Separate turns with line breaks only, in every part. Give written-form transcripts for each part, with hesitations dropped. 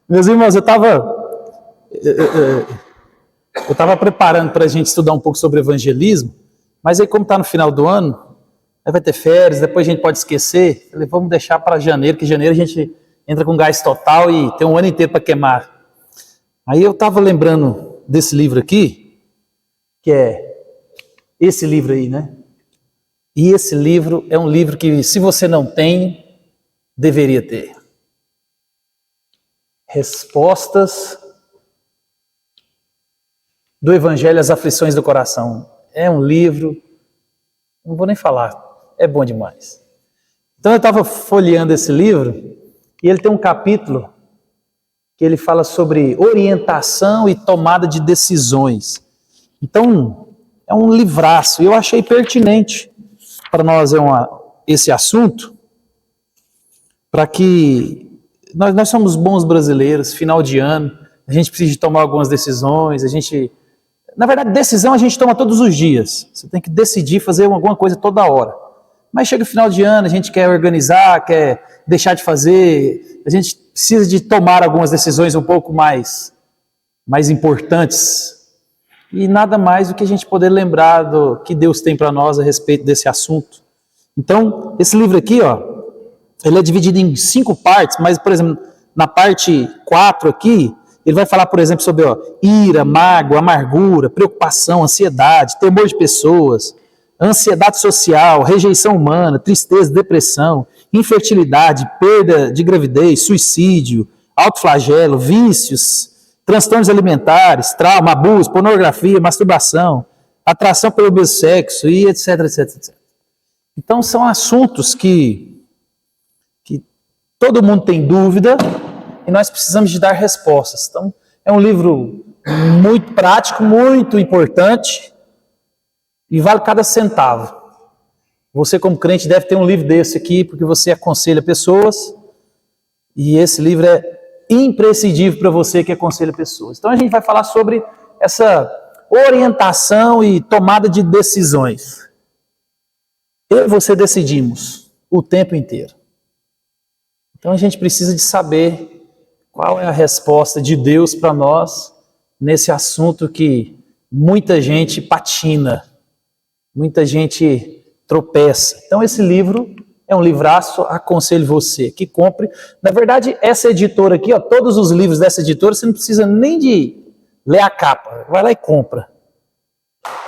Meus irmãos, eu estava preparando para a gente estudar um pouco sobre evangelismo, mas aí como está no final do ano, aí vai ter férias, depois a gente pode esquecer, falei, vamos deixar para janeiro, que janeiro a gente entra com gás total e tem um ano inteiro para queimar. Aí eu estava lembrando desse livro aqui, que é esse livro aí, né? E esse livro é um livro que, se você não tem, deveria ter. Respostas do Evangelho às Aflições do Coração. É um livro, não vou nem falar, é bom demais. Então eu estava folheando esse livro e ele tem um capítulo que ele fala sobre orientação e tomada de decisões. Então é um livraço e eu achei pertinente para nós esse assunto, para que nós somos bons brasileiros, final de ano, a gente precisa de tomar algumas decisões, na verdade, decisão a gente toma todos os dias, você tem que decidir fazer alguma coisa toda hora, mas chega o final de ano, a gente quer organizar, quer deixar de fazer, a gente precisa de tomar algumas decisões um pouco mais importantes, e nada mais do que a gente poder lembrar do que Deus tem para nós a respeito desse assunto. Então, esse livro aqui, ele é dividido em 5 partes, mas, por exemplo, na parte 4 aqui, ele vai falar, por exemplo, sobre ira, mágoa, amargura, preocupação, ansiedade, temor de pessoas, ansiedade social, rejeição humana, tristeza, depressão, infertilidade, perda de gravidez, suicídio, autoflagelo, vícios, transtornos alimentares, trauma, abuso, pornografia, masturbação, atração pelo mesmo sexo e etc, etc, etc. Então são assuntos que todo mundo tem dúvida e nós precisamos de dar respostas. Então é um livro muito prático, muito importante e vale cada centavo. Você como crente deve ter um livro desse aqui porque você aconselha pessoas e esse livro é imprescindível para você que aconselha pessoas. Então a gente vai falar sobre essa orientação e tomada de decisões. Eu e você decidimos o tempo inteiro. Então a gente precisa de saber qual é a resposta de Deus para nós nesse assunto que muita gente patina, muita gente tropeça. Então esse livro é um livraço, aconselho você que compre. Na verdade, essa editora aqui, todos os livros dessa editora, você não precisa nem de ler a capa, vai lá e compra.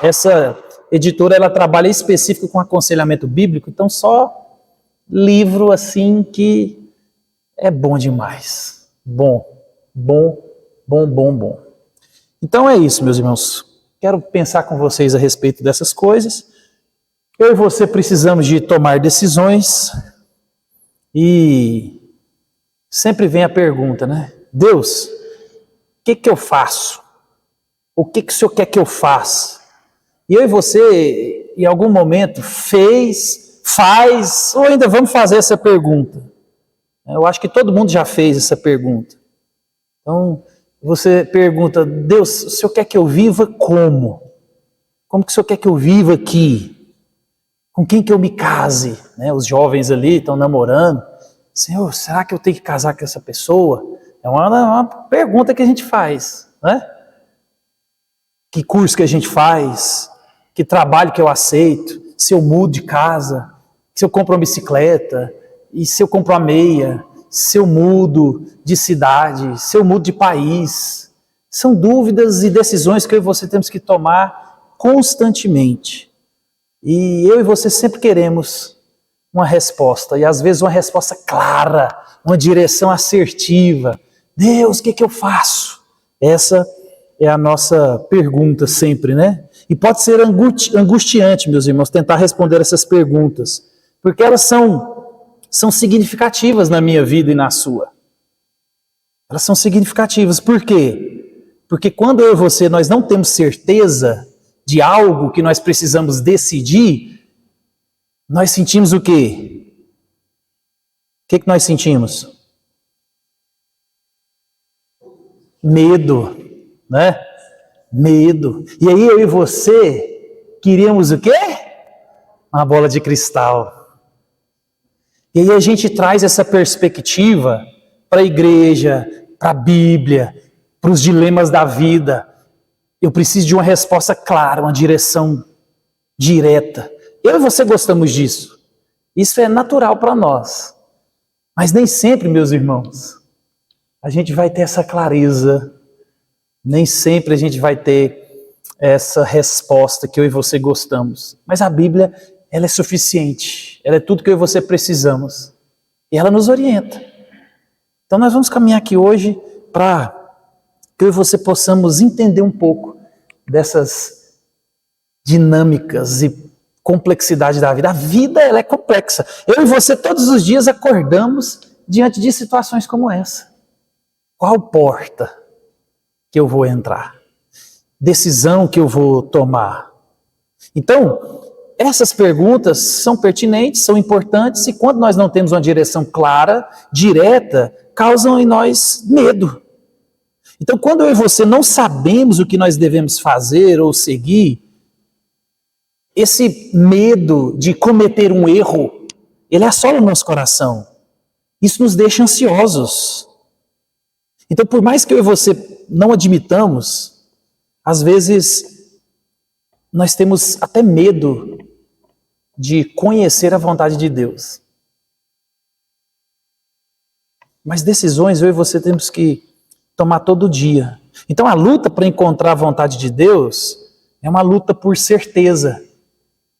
Essa editora, ela trabalha específico com aconselhamento bíblico, então só livro assim que é bom demais. Bom. Então é isso, meus irmãos. Quero pensar com vocês a respeito dessas coisas. Eu e você precisamos de tomar decisões e sempre vem a pergunta, né? Deus, o que eu faço? O que o Senhor quer que eu faça? E eu e você, em algum momento, faz, ou ainda vamos fazer essa pergunta. Eu acho que todo mundo já fez essa pergunta. Então, você pergunta, Deus, o Senhor quer que eu viva como? Como que o Senhor quer que eu viva aqui? Com quem que eu me case? Né? Os jovens ali estão namorando. Senhor, será que eu tenho que casar com essa pessoa? É uma pergunta que a gente faz. Né? Que curso que a gente faz? Que trabalho que eu aceito? Se eu mudo de casa? Se eu compro uma bicicleta? E se eu compro uma meia? Se eu mudo de cidade? Se eu mudo de país? São dúvidas e decisões que eu e você temos que tomar constantemente. E eu e você sempre queremos uma resposta, e às vezes uma resposta clara, uma direção assertiva. Deus, o que eu faço? Essa é a nossa pergunta sempre, né? E pode ser angustiante, meus irmãos, tentar responder essas perguntas, porque elas são significativas na minha vida e na sua. Elas são significativas. Por quê? Porque quando eu e você, nós não temos certeza de algo que nós precisamos decidir, nós sentimos o quê? O que nós sentimos? Medo, né? Medo. E aí eu e você queríamos o quê? Uma bola de cristal. E aí a gente traz essa perspectiva para a igreja, para a Bíblia, para os dilemas da vida. Eu preciso de uma resposta clara, uma direção direta. Eu e você gostamos disso. Isso é natural para nós. Mas nem sempre, meus irmãos, a gente vai ter essa clareza. Nem sempre a gente vai ter essa resposta que eu e você gostamos. Mas a Bíblia, ela é suficiente. Ela é tudo que eu e você precisamos. E ela nos orienta. Então nós vamos caminhar aqui hoje para que eu e você possamos entender um pouco dessas dinâmicas e complexidade da vida. A vida, ela é complexa. Eu e você todos os dias acordamos diante de situações como essa. Qual porta que eu vou entrar? Decisão que eu vou tomar? Então, essas perguntas são pertinentes, são importantes, e quando nós não temos uma direção clara, direta, causam em nós medo. Então, quando eu e você não sabemos o que nós devemos fazer ou seguir, esse medo de cometer um erro, ele assola o nosso coração. Isso nos deixa ansiosos. Então, por mais que eu e você não admitamos, às vezes nós temos até medo de conhecer a vontade de Deus. Mas decisões eu e você temos que tomar todo dia. Então a luta para encontrar a vontade de Deus é uma luta por certeza.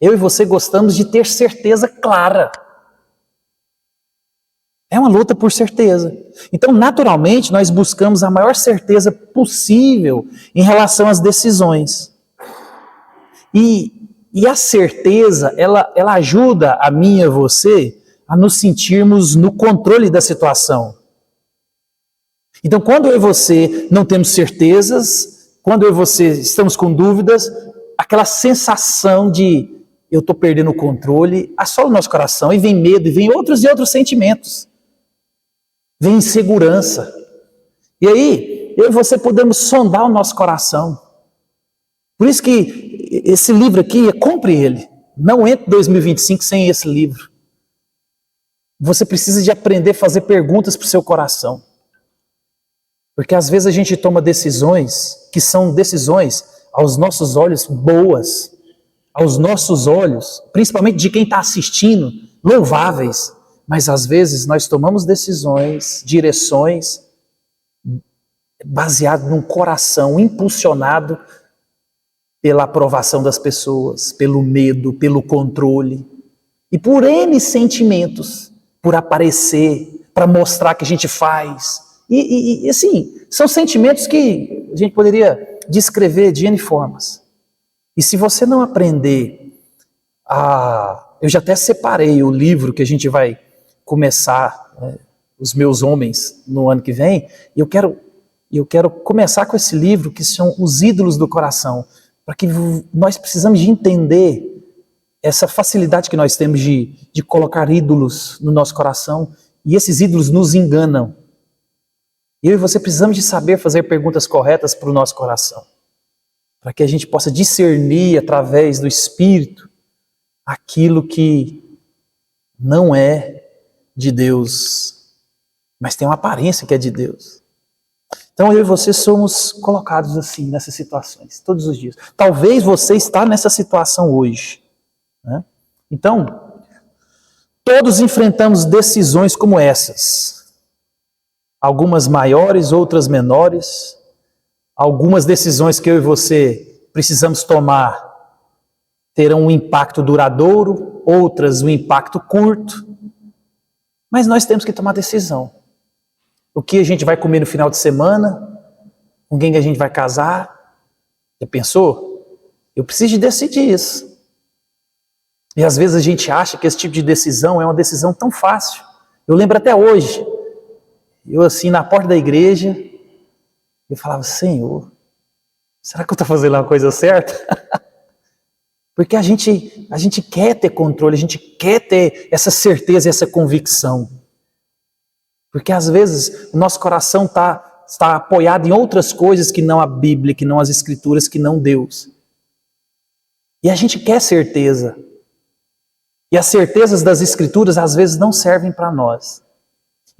Eu e você gostamos de ter certeza clara. É uma luta por certeza. Então, naturalmente, nós buscamos a maior certeza possível em relação às decisões. E a certeza, ela ajuda a mim e a você a nos sentirmos no controle da situação. Então, quando eu e você não temos certezas, quando eu e você estamos com dúvidas, aquela sensação de eu estou perdendo o controle assola o nosso coração, e vem medo, e vem outros sentimentos. Vem insegurança. E aí, eu e você podemos sondar o nosso coração. Por isso que esse livro aqui, compre ele. Não entre 2025 sem esse livro. Você precisa de aprender a fazer perguntas para o seu coração. Porque às vezes a gente toma decisões que são decisões aos nossos olhos boas, aos nossos olhos, principalmente de quem está assistindo, louváveis. Mas às vezes nós tomamos decisões, direções, baseado num coração impulsionado pela aprovação das pessoas, pelo medo, pelo controle, e por N sentimentos, por aparecer, para mostrar que a gente faz. E assim, são sentimentos que a gente poderia descrever de N formas. E se você não aprender a... Eu já até separei o livro que a gente vai começar, Os Meus Homens, no ano que vem, e eu quero começar com esse livro, que são os ídolos do coração, para que nós precisamos de entender essa facilidade que nós temos de colocar ídolos no nosso coração, e esses ídolos nos enganam. Eu e você precisamos de saber fazer perguntas corretas para o nosso coração, para que a gente possa discernir através do Espírito aquilo que não é de Deus, mas tem uma aparência que é de Deus. Então eu e você somos colocados assim, nessas situações, todos os dias. Talvez você está nessa situação hoje, né? Então, todos enfrentamos decisões como essas. Algumas maiores, outras menores. Algumas decisões que eu e você precisamos tomar terão um impacto duradouro, outras um impacto curto. Mas nós temos que tomar decisão. O que a gente vai comer no final de semana? Com quem que a gente vai casar? Já pensou? Eu preciso de decidir isso. E às vezes a gente acha que esse tipo de decisão é uma decisão tão fácil. Eu lembro até hoje, eu assim na porta da igreja, eu falava, Senhor, será que eu estou fazendo a coisa certa? Porque a gente quer ter controle, a gente quer ter essa certeza e essa convicção. Porque às vezes o nosso coração está apoiado em outras coisas que não a Bíblia, que não as Escrituras, que não Deus. E a gente quer certeza. E as certezas das Escrituras às vezes não servem para nós.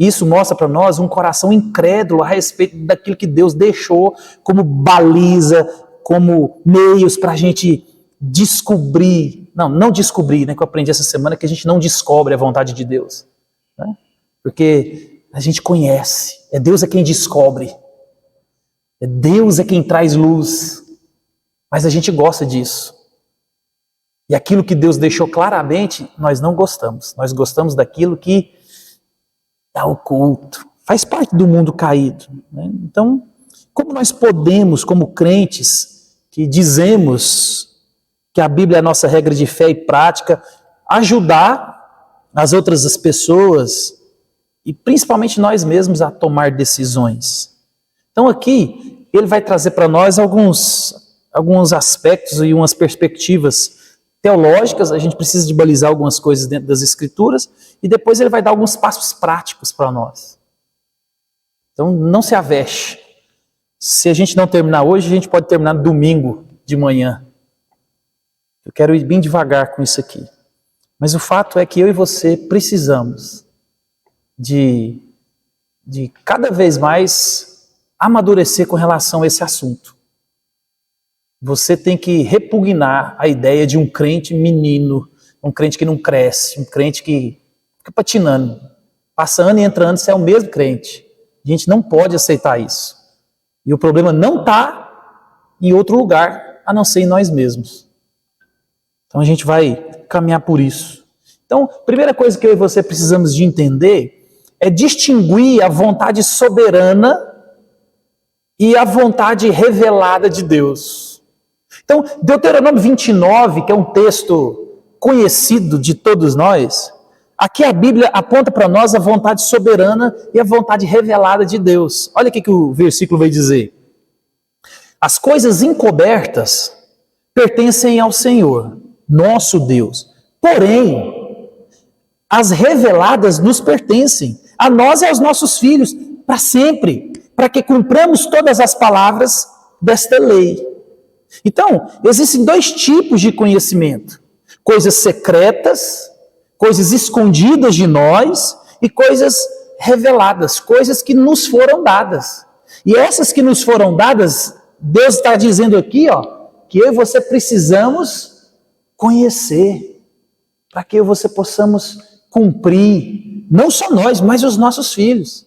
Isso mostra para nós um coração incrédulo a respeito daquilo que Deus deixou como baliza, como meios para a gente descobrir. Não descobrir, né? Que eu aprendi essa semana que a gente não descobre a vontade de Deus. Né? Porque a gente conhece. É Deus quem descobre. É Deus quem traz luz. Mas a gente gosta disso. E aquilo que Deus deixou claramente, nós não gostamos. Nós gostamos daquilo que está oculto. Faz parte do mundo caído. Né? Então, como nós podemos, como crentes, que dizemos que a Bíblia é a nossa regra de fé e prática, ajudar as outras pessoas e principalmente nós mesmos a tomar decisões? Então aqui, ele vai trazer para nós alguns aspectos e umas perspectivas teológicas. A gente precisa de balizar algumas coisas dentro das Escrituras e depois ele vai dar alguns passos práticos para nós. Então não se avexe. Se a gente não terminar hoje, a gente pode terminar no domingo de manhã. Eu quero ir bem devagar com isso aqui. Mas o fato é que eu e você precisamos de cada vez mais amadurecer com relação a esse assunto. Você tem que repugnar a ideia de um crente menino, um crente que não cresce, um crente que fica patinando. Passa ano e entra ano, você é o mesmo crente. A gente não pode aceitar isso. E o problema não está em outro lugar, a não ser em nós mesmos. Então a gente vai caminhar por isso. Então, a primeira coisa que eu e você precisamos de entender é distinguir a vontade soberana e a vontade revelada de Deus. Então, Deuteronômio 29, que é um texto conhecido de todos nós, aqui a Bíblia aponta para nós a vontade soberana e a vontade revelada de Deus. Olha o que o versículo vai dizer. As coisas encobertas pertencem ao Senhor, nosso Deus. Porém, as reveladas nos pertencem, a nós e aos nossos filhos, para sempre, para que cumpramos todas as palavras desta lei. Então, existem dois tipos de conhecimento: coisas secretas, coisas escondidas de nós, e coisas reveladas, coisas que nos foram dadas. E essas que nos foram dadas, Deus está dizendo aqui, que eu e você precisamos conhecer, para que eu e você possamos cumprir, não só nós, mas os nossos filhos.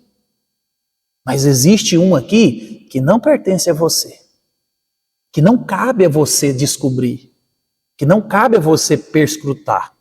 Mas existe um aqui que não pertence a você, que não cabe a você descobrir, que não cabe a você perscrutar.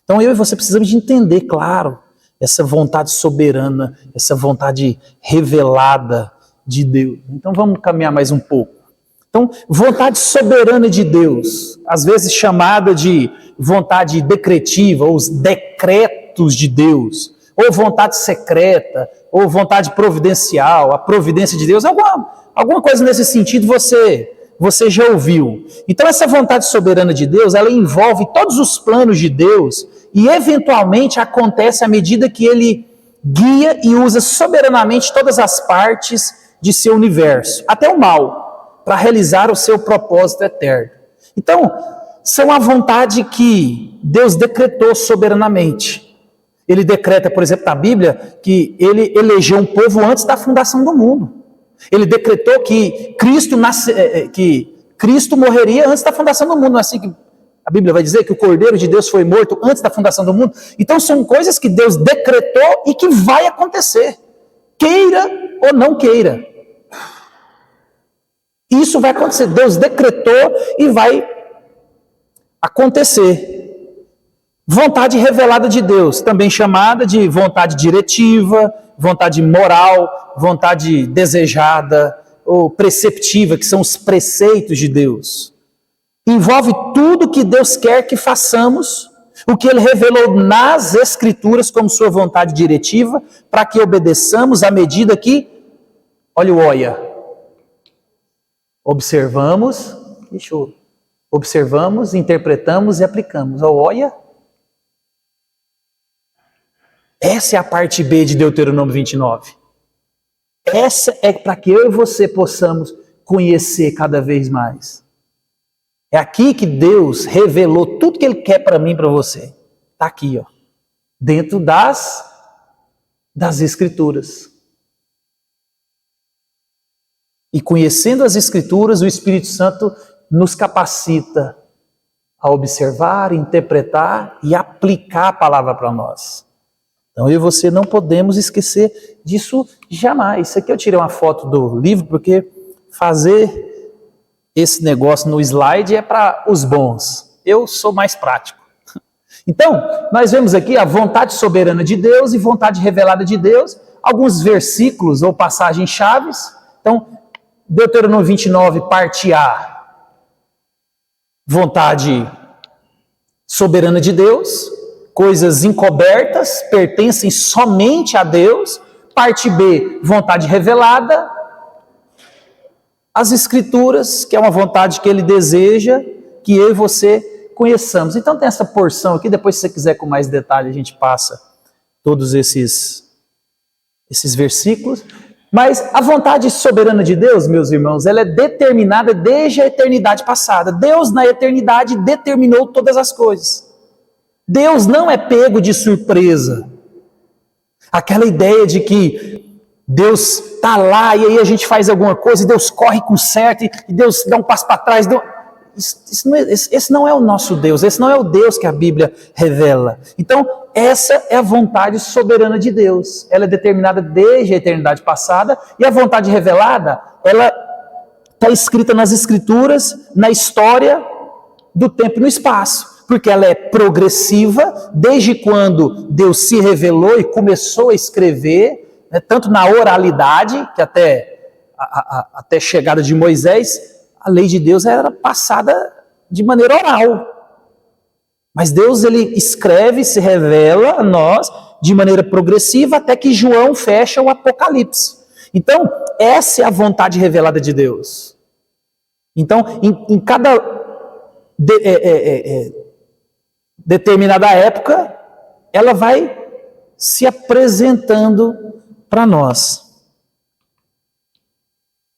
Então eu e você precisamos de entender, claro, essa vontade soberana, essa vontade revelada de Deus. Então vamos caminhar mais um pouco. Então, vontade soberana de Deus, às vezes chamada de vontade decretiva, ou os decretos de Deus, ou vontade secreta, ou vontade providencial, a providência de Deus, alguma coisa nesse sentido você já ouviu. Então essa vontade soberana de Deus, ela envolve todos os planos de Deus e eventualmente acontece à medida que Ele guia e usa soberanamente todas as partes de seu universo, até o mal, para realizar o seu propósito eterno. Então, são a vontade que Deus decretou soberanamente. Ele decreta, por exemplo, na Bíblia, que Ele elegeu um povo antes da fundação do mundo. Ele decretou que Cristo morreria antes da fundação do mundo. Não é assim que a Bíblia vai dizer que o Cordeiro de Deus foi morto antes da fundação do mundo? Então são coisas que Deus decretou e que vai acontecer, queira ou não queira. Isso vai acontecer, Deus decretou e vai acontecer. Vontade revelada de Deus, também chamada de vontade diretiva, vontade moral, vontade desejada ou preceptiva, que são os preceitos de Deus. Envolve tudo que Deus quer que façamos, o que Ele revelou nas Escrituras como sua vontade diretiva, para que obedeçamos à medida que, olha o olha, observamos, interpretamos e aplicamos. Olha, essa é a parte B de Deuteronômio 29. Essa é para que eu e você possamos conhecer cada vez mais. É aqui que Deus revelou tudo que Ele quer para mim e para você. Está aqui, dentro das das Escrituras. E conhecendo as Escrituras, o Espírito Santo nos capacita a observar, interpretar e aplicar a palavra para nós. Então eu e você não podemos esquecer disso jamais. Isso aqui eu tirei uma foto do livro, porque fazer esse negócio no slide é para os bons. Eu sou mais prático. Então, nós vemos aqui a vontade soberana de Deus e vontade revelada de Deus, alguns versículos ou passagens chaves. Então, Deuteronômio 29, parte A, vontade soberana de Deus, coisas encobertas, pertencem somente a Deus. Parte B, vontade revelada, as Escrituras, que é uma vontade que Ele deseja que eu e você conheçamos. Então tem essa porção aqui, depois se você quiser com mais detalhe a gente passa todos esses versículos. Mas a vontade soberana de Deus, meus irmãos, ela é determinada desde a eternidade passada. Deus na eternidade determinou todas as coisas. Deus não é pego de surpresa. Aquela ideia de que Deus está lá e aí a gente faz alguma coisa e Deus corre com certo e Deus dá um passo para trás. Esse não é o nosso Deus, esse não é o Deus que a Bíblia revela. Então, essa é a vontade soberana de Deus. Ela é determinada desde a eternidade passada e a vontade revelada, ela está escrita nas Escrituras, na história do tempo e no espaço. Porque ela é progressiva, desde quando Deus se revelou e começou a escrever, né, tanto na oralidade, que até a chegada de Moisés, a lei de Deus era passada de maneira oral. Mas Deus, ele escreve, se revela a nós de maneira progressiva, até que João fecha o Apocalipse. Então, essa é a vontade revelada de Deus. Então, em cada determinada época, ela vai se apresentando para nós.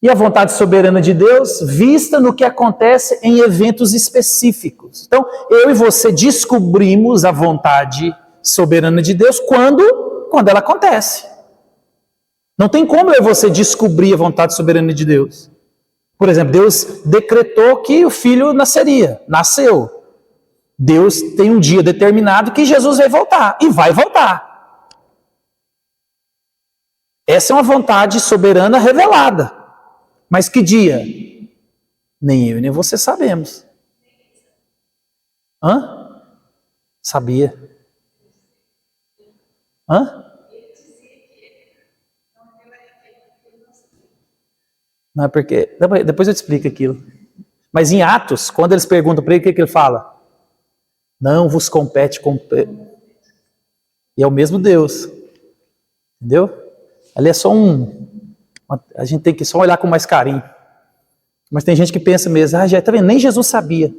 E a vontade soberana de Deus vista no que acontece em eventos específicos. Então, eu e você descobrimos a vontade soberana de Deus quando ela acontece. Não tem como eu e você descobrir a vontade soberana de Deus. Por exemplo, Deus decretou que o filho nasceu. Deus tem um dia determinado que Jesus vai voltar, e vai voltar. Essa é uma vontade soberana revelada. Mas que dia? Nem eu nem você sabemos. Hã? Sabia. Hã? Não, é porque... Depois eu te explico aquilo. Mas em Atos, quando eles perguntam para ele, o que ele fala? Não vos compete... E é o mesmo Deus. Entendeu? Ali é só a gente tem que só olhar com mais carinho. Mas tem gente que pensa mesmo, já tá vendo? Nem Jesus sabia.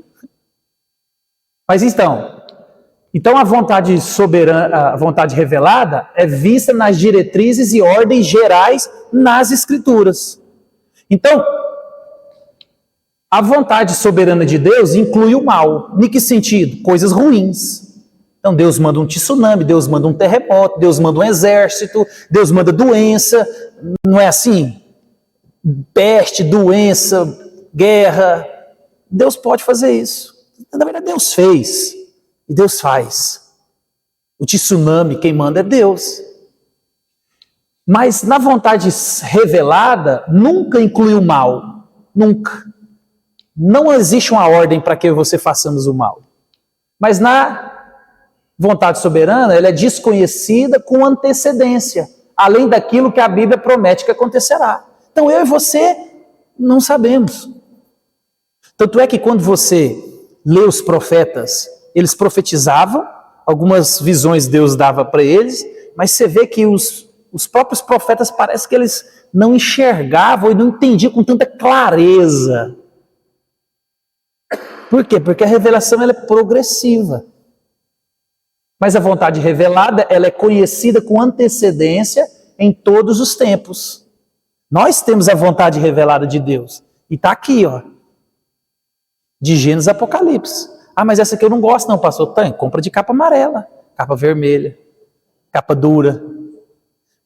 Mas então a vontade soberana, a vontade revelada é vista nas diretrizes e ordens gerais nas Escrituras. Então, a vontade soberana de Deus inclui o mal. Em que sentido? Coisas ruins. Então Deus manda um tsunami, Deus manda um terremoto, Deus manda um exército, Deus manda doença, não é assim? Peste, doença, guerra. Deus pode fazer isso. Na verdade, Deus fez e Deus faz. O tsunami, quem manda é Deus. Mas na vontade revelada, nunca inclui o mal. Nunca. Não existe uma ordem para que você façamos o mal. Mas na vontade soberana, ela é desconhecida com antecedência, além daquilo que a Bíblia promete que acontecerá. Então eu e você não sabemos. Tanto é que quando você lê os profetas, eles profetizavam, algumas visões Deus dava para eles, mas você vê que os próprios profetas parece que eles não enxergavam e não entendiam com tanta clareza. Por quê? Porque a revelação ela é progressiva. Mas a vontade revelada, ela é conhecida com antecedência em todos os tempos. Nós temos a vontade revelada de Deus. E está aqui, ó. De Gênesis a Apocalipse. Mas essa aqui eu não gosto não, pastor. Compra de capa amarela, capa vermelha, capa dura.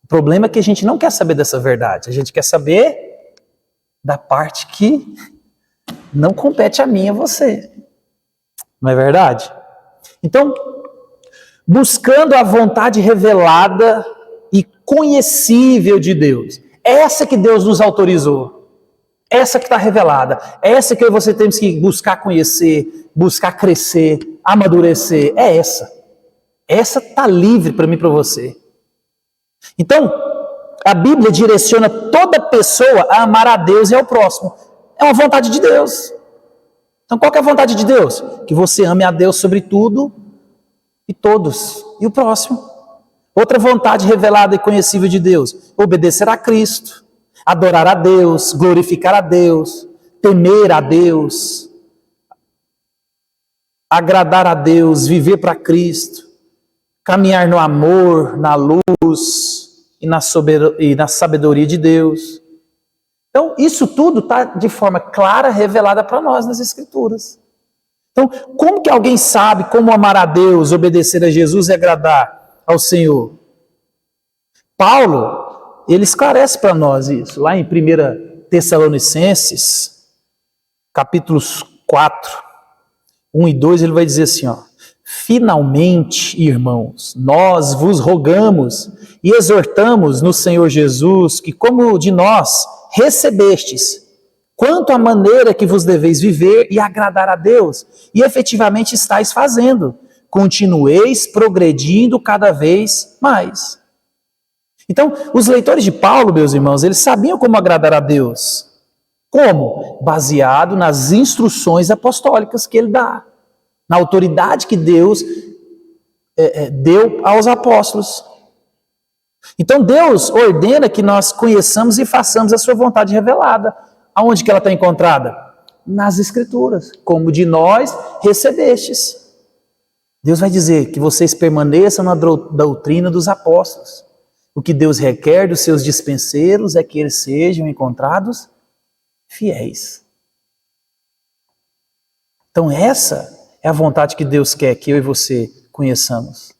problema é que a gente não quer saber dessa verdade. A gente quer saber da parte que não compete a mim e a você. Não é verdade? Então, buscando a vontade revelada e conhecível de Deus. Essa que Deus nos autorizou. Essa que está revelada. Essa que você temos que buscar conhecer, buscar crescer, amadurecer. É essa. Essa está livre para mim e para você. Então, a Bíblia direciona toda pessoa a amar a Deus e ao próximo. É uma vontade de Deus. Então, qual que é a vontade de Deus? Que você ame a Deus sobre tudo e todos. E o próximo. Outra vontade revelada e conhecível de Deus: obedecer a Cristo, adorar a Deus, glorificar a Deus, temer a Deus, agradar a Deus, viver para Cristo, caminhar no amor, na luz e na sabedoria de Deus. Então, isso tudo está de forma clara, revelada para nós nas Escrituras. Então, como que alguém sabe como amar a Deus, obedecer a Jesus e agradar ao Senhor? Paulo, ele esclarece para nós isso, lá em 1 Tessalonicenses, capítulos 4, 1 e 2, ele vai dizer assim, ó: finalmente, irmãos, nós vos rogamos e exortamos no Senhor Jesus que, como de nós recebestes, quanto à maneira que vos deveis viver e agradar a Deus, e efetivamente estáis fazendo, continueis progredindo cada vez mais. Então, os leitores de Paulo, meus irmãos, eles sabiam como agradar a Deus. Como? Baseado nas instruções apostólicas que ele dá, na autoridade que Deus deu aos apóstolos. Então, Deus ordena que nós conheçamos e façamos a sua vontade revelada. Aonde que ela está encontrada? Nas Escrituras. Como de nós recebestes. Deus vai dizer que vocês permaneçam na doutrina dos apóstolos. O que Deus requer dos seus dispenseiros é que eles sejam encontrados fiéis. Então essa é a vontade que Deus quer que eu e você conheçamos.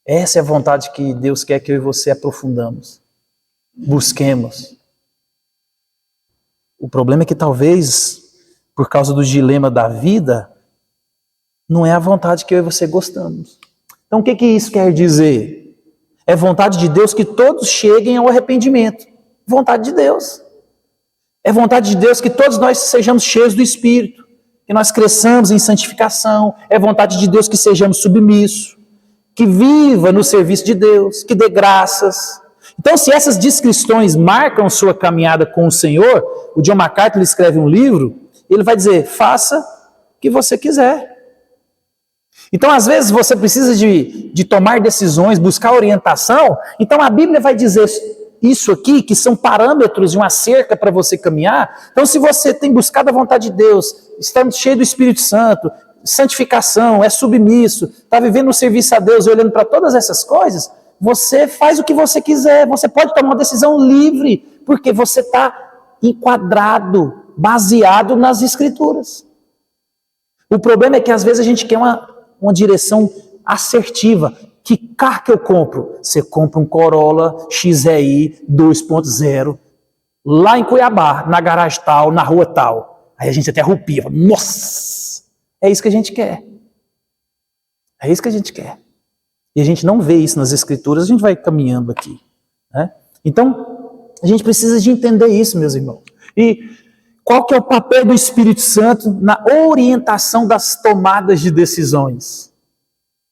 Essa é a vontade que Deus quer que eu e você aprofundamos. Busquemos. O problema é que talvez, por causa do dilema da vida, não é a vontade que eu e você gostamos. Então o que isso quer dizer? É vontade de Deus que todos cheguem ao arrependimento. Vontade de Deus. É vontade de Deus que todos nós sejamos cheios do Espírito, que nós cresçamos em santificação. É vontade de Deus que sejamos submissos, que viva no serviço de Deus, que dê graças. Então, se essas descrições marcam sua caminhada com o Senhor, o John MacArthur escreve um livro, ele vai dizer: faça o que você quiser. Então, às vezes, você precisa de tomar decisões, buscar orientação. Então, a Bíblia vai dizer isso aqui, que são parâmetros de uma cerca para você caminhar. Então, se você tem buscado a vontade de Deus, está cheio do Espírito Santo, santificação, é submisso, está vivendo no serviço a Deus, olhando para todas essas coisas, você faz o que você quiser. Você pode tomar uma decisão livre, porque você está enquadrado, baseado nas Escrituras. O problema é que, às vezes, a gente quer uma direção assertiva. Que carro que eu compro? Você compra um Corolla XEI 2.0 lá em Cuiabá, na garagem tal, na rua tal. Aí a gente até arrupia. Nossa! É isso que a gente quer. É isso que a gente quer. E a gente não vê isso nas Escrituras, a gente vai caminhando aqui. Né? Então, a gente precisa de entender isso, meus irmãos. E qual que é o papel do Espírito Santo na orientação das tomadas de decisões?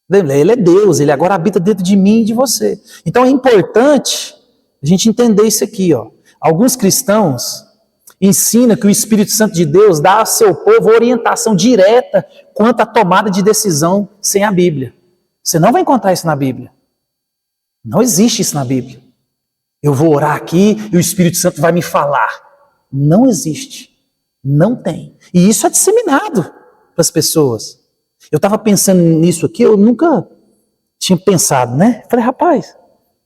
Ele é Deus, ele agora habita dentro de mim e de você. Então é importante a gente entender isso aqui. Ó. Alguns cristãos ensinam que o Espírito Santo de Deus dá ao seu povo orientação direta quanto à tomada de decisão sem a Bíblia. Você não vai encontrar isso na Bíblia. Não existe isso na Bíblia. Eu vou orar aqui e o Espírito Santo vai me falar. Não existe. Não tem. E isso é disseminado para as pessoas. Eu estava pensando nisso aqui, eu nunca tinha pensado, né? Falei, rapaz,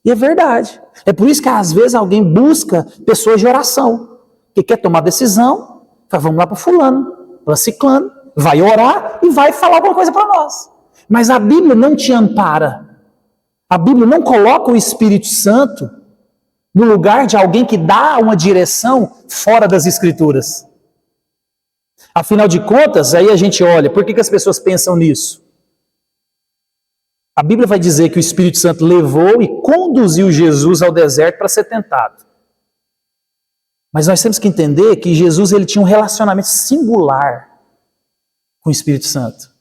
e é verdade. É por isso que às vezes alguém busca pessoas de oração, que quer tomar decisão, fala, vamos lá para fulano, para ciclano, vai orar e vai falar alguma coisa para nós. Mas a Bíblia não te ampara. A Bíblia não coloca o Espírito Santo no lugar de alguém que dá uma direção fora das Escrituras. Afinal de contas, aí a gente olha, por que as pessoas pensam nisso? A Bíblia vai dizer que o Espírito Santo levou e conduziu Jesus ao deserto para ser tentado. Mas nós temos que entender que Jesus ele tinha um relacionamento singular com o Espírito Santo.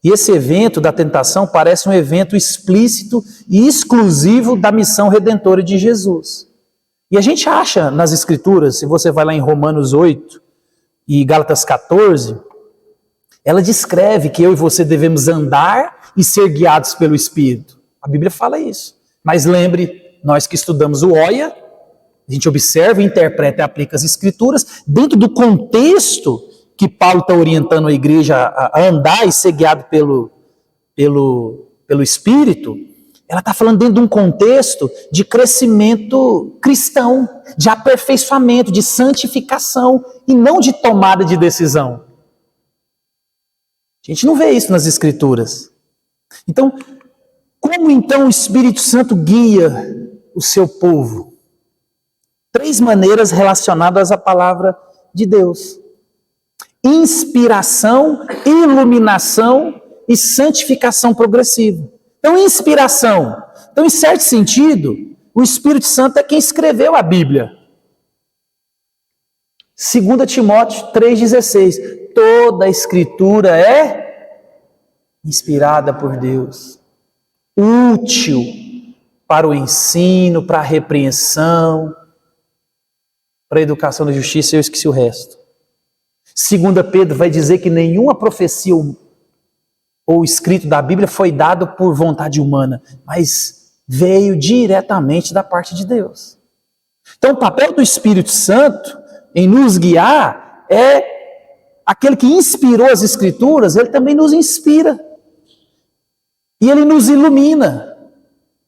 E esse evento da tentação parece um evento explícito e exclusivo da missão redentora de Jesus. E a gente acha nas Escrituras, se você vai lá em Romanos 8 e Gálatas 14, ela descreve que eu e você devemos andar e ser guiados pelo Espírito. A Bíblia fala isso. Mas lembre, nós que estudamos o OIA, a gente observa, interpreta e aplica as Escrituras dentro do contexto que Paulo está orientando a igreja a andar e ser guiado pelo Espírito. Ela está falando dentro de um contexto de crescimento cristão, de aperfeiçoamento, de santificação e não de tomada de decisão. A gente não vê isso nas Escrituras. Então, como então o Espírito Santo guia o seu povo? 3 maneiras relacionadas à palavra de Deus: inspiração, iluminação e santificação progressiva. Então, inspiração. Então, em certo sentido, o Espírito Santo é quem escreveu a Bíblia. 2 Timóteo 3,16. Toda a Escritura é inspirada por Deus, útil para o ensino, para a repreensão, para a educação da justiça, eu esqueci o resto. 2 Pedro vai dizer que nenhuma profecia ou escrito da Bíblia foi dado por vontade humana, mas veio diretamente da parte de Deus. Então o papel do Espírito Santo em nos guiar é aquele que inspirou as Escrituras, ele também nos inspira. E ele nos ilumina,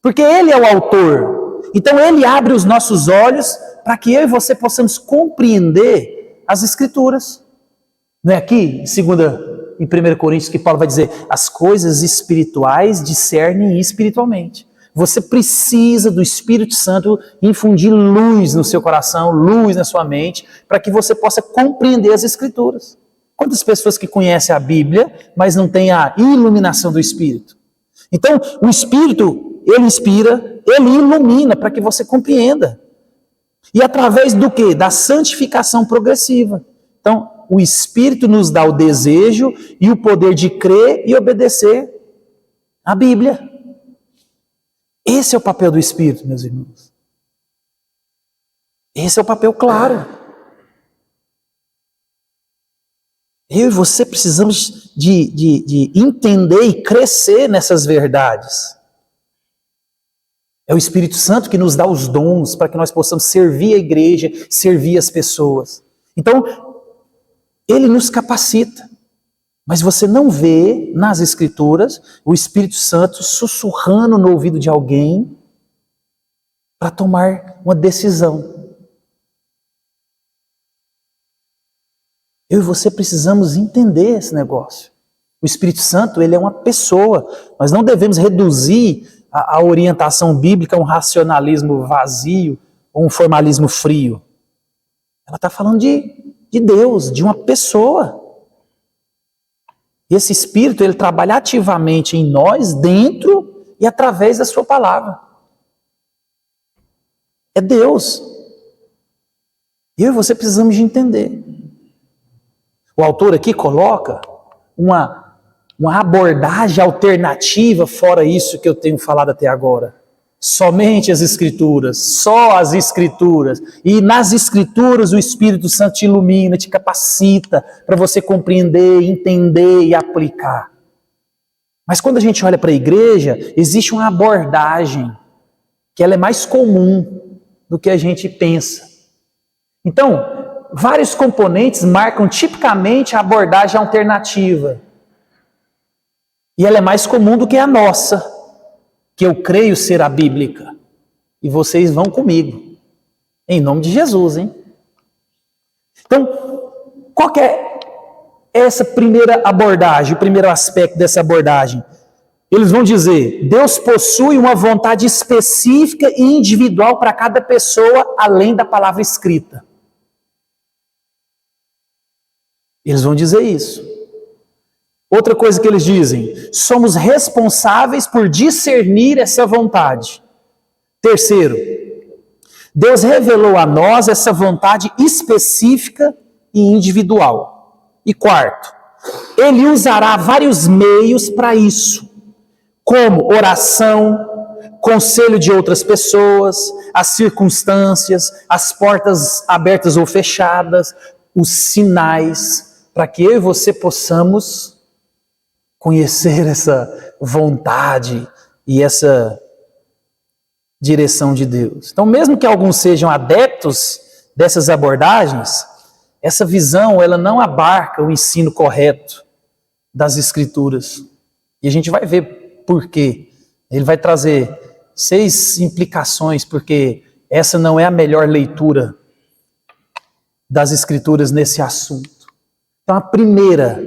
porque ele é o autor. Então ele abre os nossos olhos para que eu e você possamos compreender as Escrituras. Não é aqui, em 1 Coríntios, que Paulo vai dizer, as coisas espirituais discernem espiritualmente. Você precisa do Espírito Santo infundir luz no seu coração, luz na sua mente, para que você possa compreender as Escrituras. Quantas pessoas que conhecem a Bíblia, mas não têm a iluminação do Espírito? Então, o Espírito, ele inspira, ele ilumina para que você compreenda. E através do quê? Da santificação progressiva. Então, o Espírito nos dá o desejo e o poder de crer e obedecer à Bíblia. Esse é o papel do Espírito, meus irmãos. Esse é o papel claro. Eu e você precisamos de entender e crescer nessas verdades. É o Espírito Santo que nos dá os dons para que nós possamos servir a igreja, servir as pessoas. Então, ele nos capacita. Mas você não vê nas Escrituras o Espírito Santo sussurrando no ouvido de alguém para tomar uma decisão. Eu e você precisamos entender esse negócio. O Espírito Santo, ele é uma pessoa. Nós não devemos reduzir a orientação bíblica a um racionalismo vazio ou um formalismo frio. Ela está falando de Deus, de uma pessoa. E esse Espírito, ele trabalha ativamente em nós, dentro e através da sua palavra. É Deus. Eu e você precisamos de entender. O autor aqui coloca uma abordagem alternativa, fora isso que eu tenho falado até agora. Somente as Escrituras, só as Escrituras. E nas Escrituras o Espírito Santo te ilumina, te capacita para você compreender, entender e aplicar. Mas quando a gente olha para a igreja, existe uma abordagem que ela é mais comum do que a gente pensa. Então, vários componentes marcam tipicamente a abordagem alternativa. E ela é mais comum do que a nossa, que eu creio ser a bíblica. E vocês vão comigo. Em nome de Jesus, hein? Então, qual que é essa primeira abordagem, o primeiro aspecto dessa abordagem? Eles vão dizer, Deus possui uma vontade específica e individual para cada pessoa, além da palavra escrita. Eles vão dizer isso. Outra coisa que eles dizem, somos responsáveis por discernir essa vontade. Terceiro, Deus revelou a nós essa vontade específica e individual. E quarto, Ele usará vários meios para isso, como oração, conselho de outras pessoas, as circunstâncias, as portas abertas ou fechadas, os sinais, para que eu e você possamos conhecer essa vontade e essa direção de Deus. Então, mesmo que alguns sejam adeptos dessas abordagens, essa visão ela não abarca o ensino correto das Escrituras. E a gente vai ver por quê. Ele vai trazer 6 implicações, porque essa não é a melhor leitura das Escrituras nesse assunto. Então, a primeira,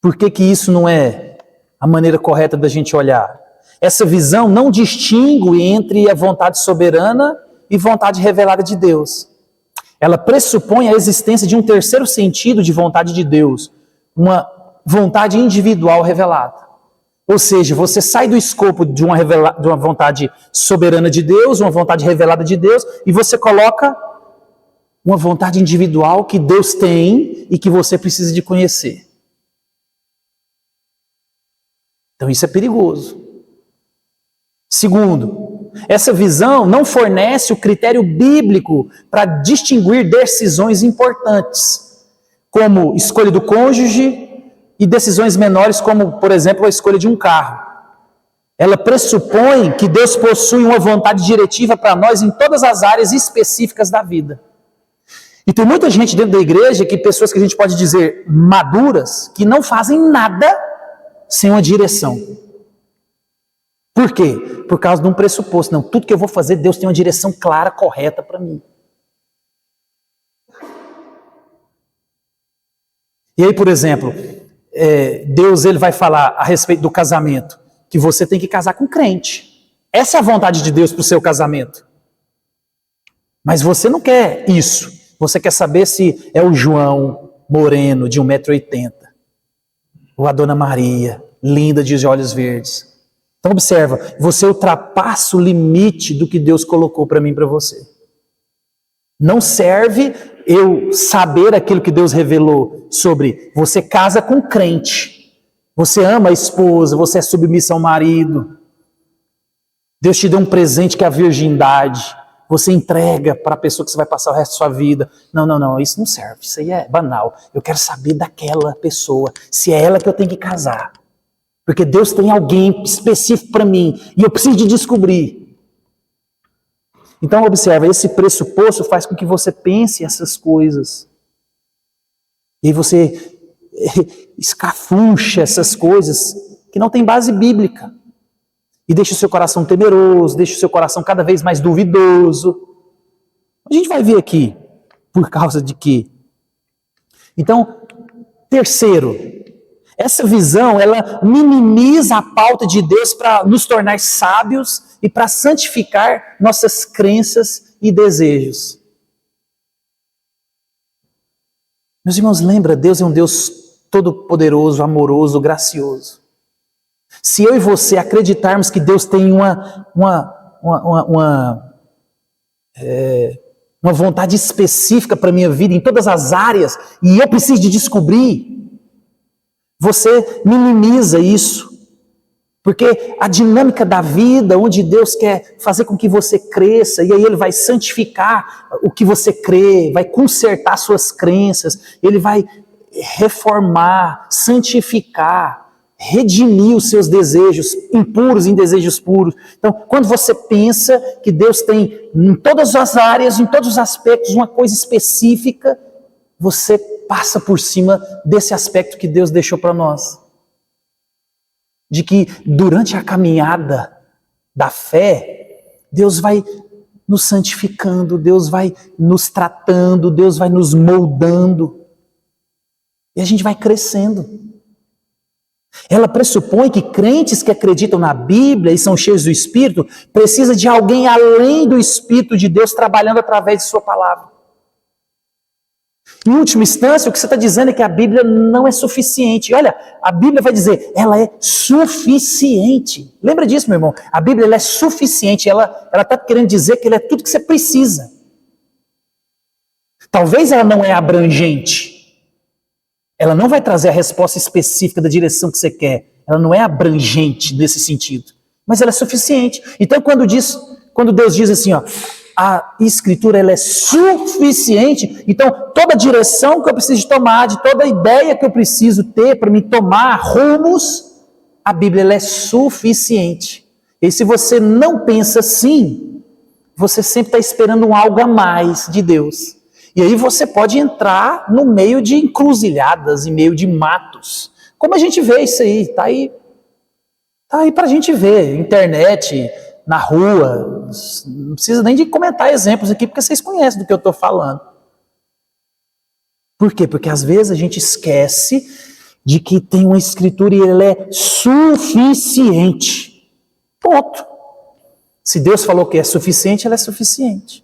por que que isso não é a maneira correta da gente olhar? Essa visão não distingue entre a vontade soberana e vontade revelada de Deus. Ela pressupõe a existência de um terceiro sentido de vontade de Deus, uma vontade individual revelada. Ou seja, você sai do escopo de uma vontade soberana de Deus, uma vontade revelada de Deus, e você coloca uma vontade individual que Deus tem e que você precisa de conhecer. Então isso é perigoso. Segundo, essa visão não fornece o critério bíblico para distinguir decisões importantes, como escolha do cônjuge e decisões menores, como, por exemplo, a escolha de um carro. Ela pressupõe que Deus possui uma vontade diretiva para nós em todas as áreas específicas da vida. E tem muita gente dentro da igreja, pessoas que a gente pode dizer maduras, que não fazem nada sem uma direção. Por quê? Por causa de um pressuposto. Não, tudo que eu vou fazer, Deus tem uma direção clara, correta para mim. E aí, por exemplo, Deus ele vai falar a respeito do casamento, que você tem que casar com crente. Essa é a vontade de Deus para o seu casamento. Mas você não quer isso. Você quer saber se é o João moreno de 1,80 m, ou a Dona Maria, linda de olhos verdes. Então observa, você ultrapassa o limite do que Deus colocou para mim e para você. Não serve eu saber aquilo que Deus revelou sobre você casa com crente. Você ama a esposa, você é submissa ao marido. Deus te deu um presente que é a virgindade. Você entrega para a pessoa que você vai passar o resto da sua vida. Não, isso não serve, isso aí é banal. Eu quero saber daquela pessoa, se é ela que eu tenho que casar. Porque Deus tem alguém específico para mim e eu preciso de descobrir. Então observa, esse pressuposto faz com que você pense essas coisas. E você escafuncha essas coisas que não têm base bíblica. E deixa o seu coração temeroso, deixa o seu coração cada vez mais duvidoso. A gente vai ver aqui, por causa de quê? Então, terceiro, essa visão, ela minimiza a pauta de Deus para nos tornar sábios e para santificar nossas crenças e desejos. Meus irmãos, lembra, Deus é um Deus todo-poderoso, amoroso, gracioso. Se eu e você acreditarmos que Deus tem uma vontade específica para a minha vida em todas as áreas, e eu preciso de descobrir, você minimiza isso. Porque a dinâmica da vida, onde Deus quer fazer com que você cresça, e aí Ele vai santificar o que você crê, vai consertar suas crenças, Ele vai reformar, santificar, redimir os seus desejos impuros em desejos puros. Então, quando você pensa que Deus tem em todas as áreas, em todos os aspectos, uma coisa específica, você passa por cima desse aspecto que Deus deixou para nós. De que durante a caminhada da fé, Deus vai nos santificando, Deus vai nos tratando, Deus vai nos moldando. E a gente vai crescendo. Ela pressupõe que crentes que acreditam na Bíblia e são cheios do Espírito precisam de alguém além do Espírito de Deus trabalhando através de sua palavra. Em última instância, o que você está dizendo é que a Bíblia não é suficiente. Olha, a Bíblia vai dizer, ela é suficiente. Lembra disso, meu irmão? A Bíblia ela é suficiente, ela está querendo dizer que ela é tudo que você precisa. Talvez ela não é abrangente. Ela não vai trazer a resposta específica da direção que você quer. Ela não é abrangente nesse sentido. Mas ela é suficiente. Então, quando Deus diz assim, ó, a Escritura ela é suficiente, então toda direção que eu preciso tomar, de toda ideia que eu preciso ter para me tomar rumos, a Bíblia ela é suficiente. E se você não pensa assim, você sempre está esperando um algo a mais de Deus. E aí você pode entrar no meio de encruzilhadas, em meio de matos. Como a gente vê isso aí, tá aí para a gente ver, internet, na rua, não precisa nem de comentar exemplos aqui, porque vocês conhecem do que eu estou falando. Por quê? Porque às vezes a gente esquece de que tem uma Escritura e ela é suficiente. Ponto. Se Deus falou que é suficiente, ela é suficiente.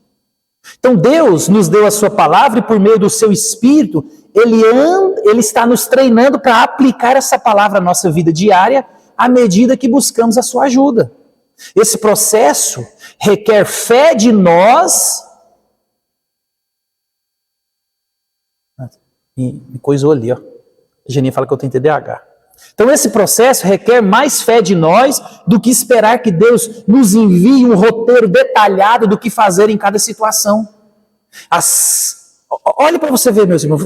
Então Deus nos deu a sua palavra e por meio do seu Espírito, Ele está nos treinando para aplicar essa palavra à nossa vida diária à medida que buscamos a sua ajuda. Esse processo requer fé de nós. Me coisou ali, ó. A Geninha fala que eu tenho TDAH. Então esse processo requer mais fé de nós do que esperar que Deus nos envie um roteiro detalhado do que fazer em cada situação. Olhe para você ver, meus irmãos,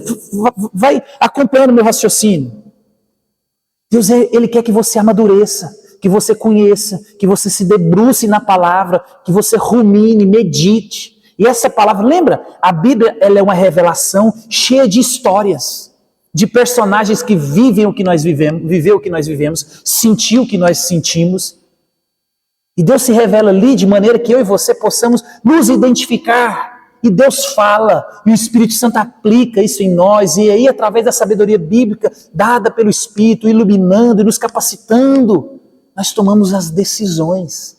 vai acompanhando o meu raciocínio. Deus, Ele quer que você amadureça, que você conheça, que você se debruce na palavra, que você rumine, medite. E essa palavra, lembra? A Bíblia ela é uma revelação cheia de histórias, de personagens que vivem o que nós vivemos, viveu o que nós vivemos, sentiu o que nós sentimos. E Deus se revela ali de maneira que eu e você possamos nos identificar. E Deus fala, e o Espírito Santo aplica isso em nós, e aí através da sabedoria bíblica dada pelo Espírito, iluminando e nos capacitando, nós tomamos as decisões.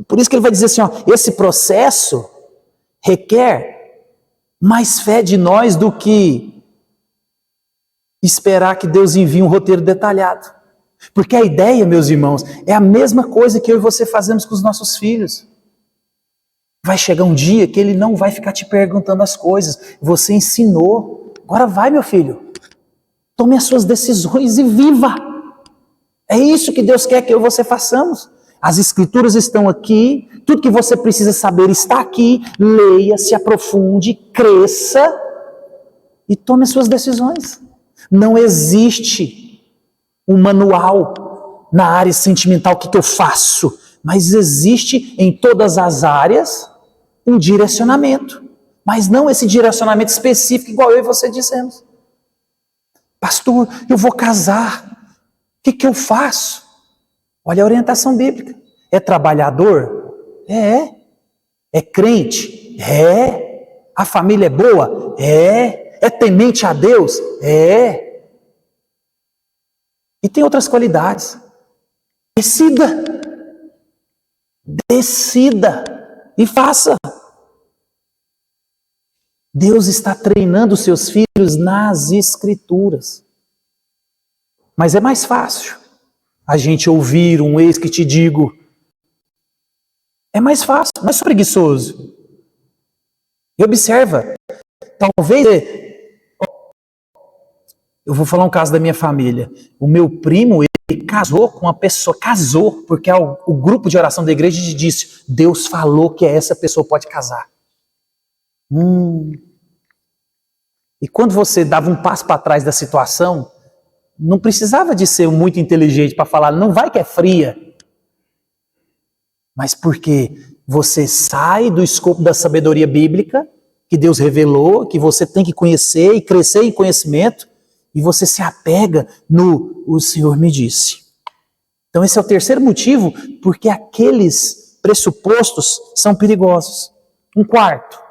Por isso que ele vai dizer assim, ó, esse processo requer mais fé de nós do que esperar que Deus envie um roteiro detalhado. Porque a ideia, meus irmãos, é a mesma coisa que eu e você fazemos com os nossos filhos. Vai chegar um dia que ele não vai ficar te perguntando as coisas. Você ensinou. Agora vai, meu filho. Tome as suas decisões e viva. É isso que Deus quer que eu e você façamos. As Escrituras estão aqui. Tudo que você precisa saber está aqui. Leia, se aprofunde, cresça e tome as suas decisões. Não existe um manual na área sentimental, o que eu faço? Mas existe em todas as áreas um direcionamento. Mas não esse direcionamento específico igual eu e você dizemos. Pastor, eu vou casar. O que eu faço? Olha a orientação bíblica. É trabalhador? É. É crente? É. A família é boa? É. É temente a Deus? É. E tem outras qualidades. Decida. Decida e faça. Deus está treinando os seus filhos nas Escrituras. Mas é mais fácil a gente ouvir um eis que te digo. É mais fácil, não é preguiçoso. E observa, talvez, eu vou falar um caso da minha família. O meu primo, ele casou com uma pessoa, porque o grupo de oração da igreja disse, Deus falou que essa pessoa pode casar. E quando você dava um passo para trás da situação, não precisava de ser muito inteligente para falar, não vai que é fria. Mas porque você sai do escopo da sabedoria bíblica, que Deus revelou, que você tem que conhecer e crescer em conhecimento, e você se apega no o Senhor me disse. Então esse é o terceiro motivo, porque aqueles pressupostos são perigosos. Um quarto.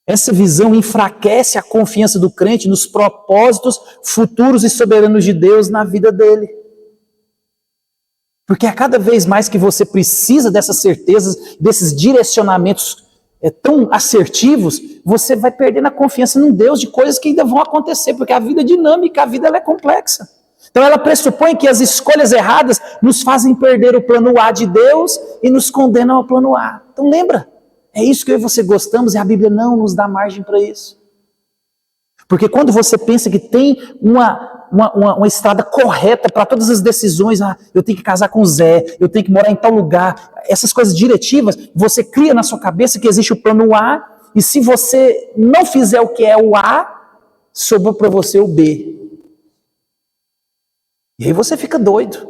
Essa visão enfraquece a confiança do crente nos propósitos futuros e soberanos de Deus na vida dele. Porque a cada vez mais que você precisa dessas certezas, desses direcionamentos tão assertivos, você vai perdendo a confiança num Deus de coisas que ainda vão acontecer, porque a vida é dinâmica, a vida ela é complexa. Então ela pressupõe que as escolhas erradas nos fazem perder o plano A de Deus e nos condenam ao plano A. Então lembra, é isso que eu e você gostamos e a Bíblia não nos dá margem para isso. Porque quando você pensa que tem uma estrada correta para todas as decisões, eu tenho que casar com o Zé, eu tenho que morar em tal lugar, essas coisas diretivas, você cria na sua cabeça que existe o plano A, e se você não fizer o que é o A, sobrou para você o B. E aí você fica doido.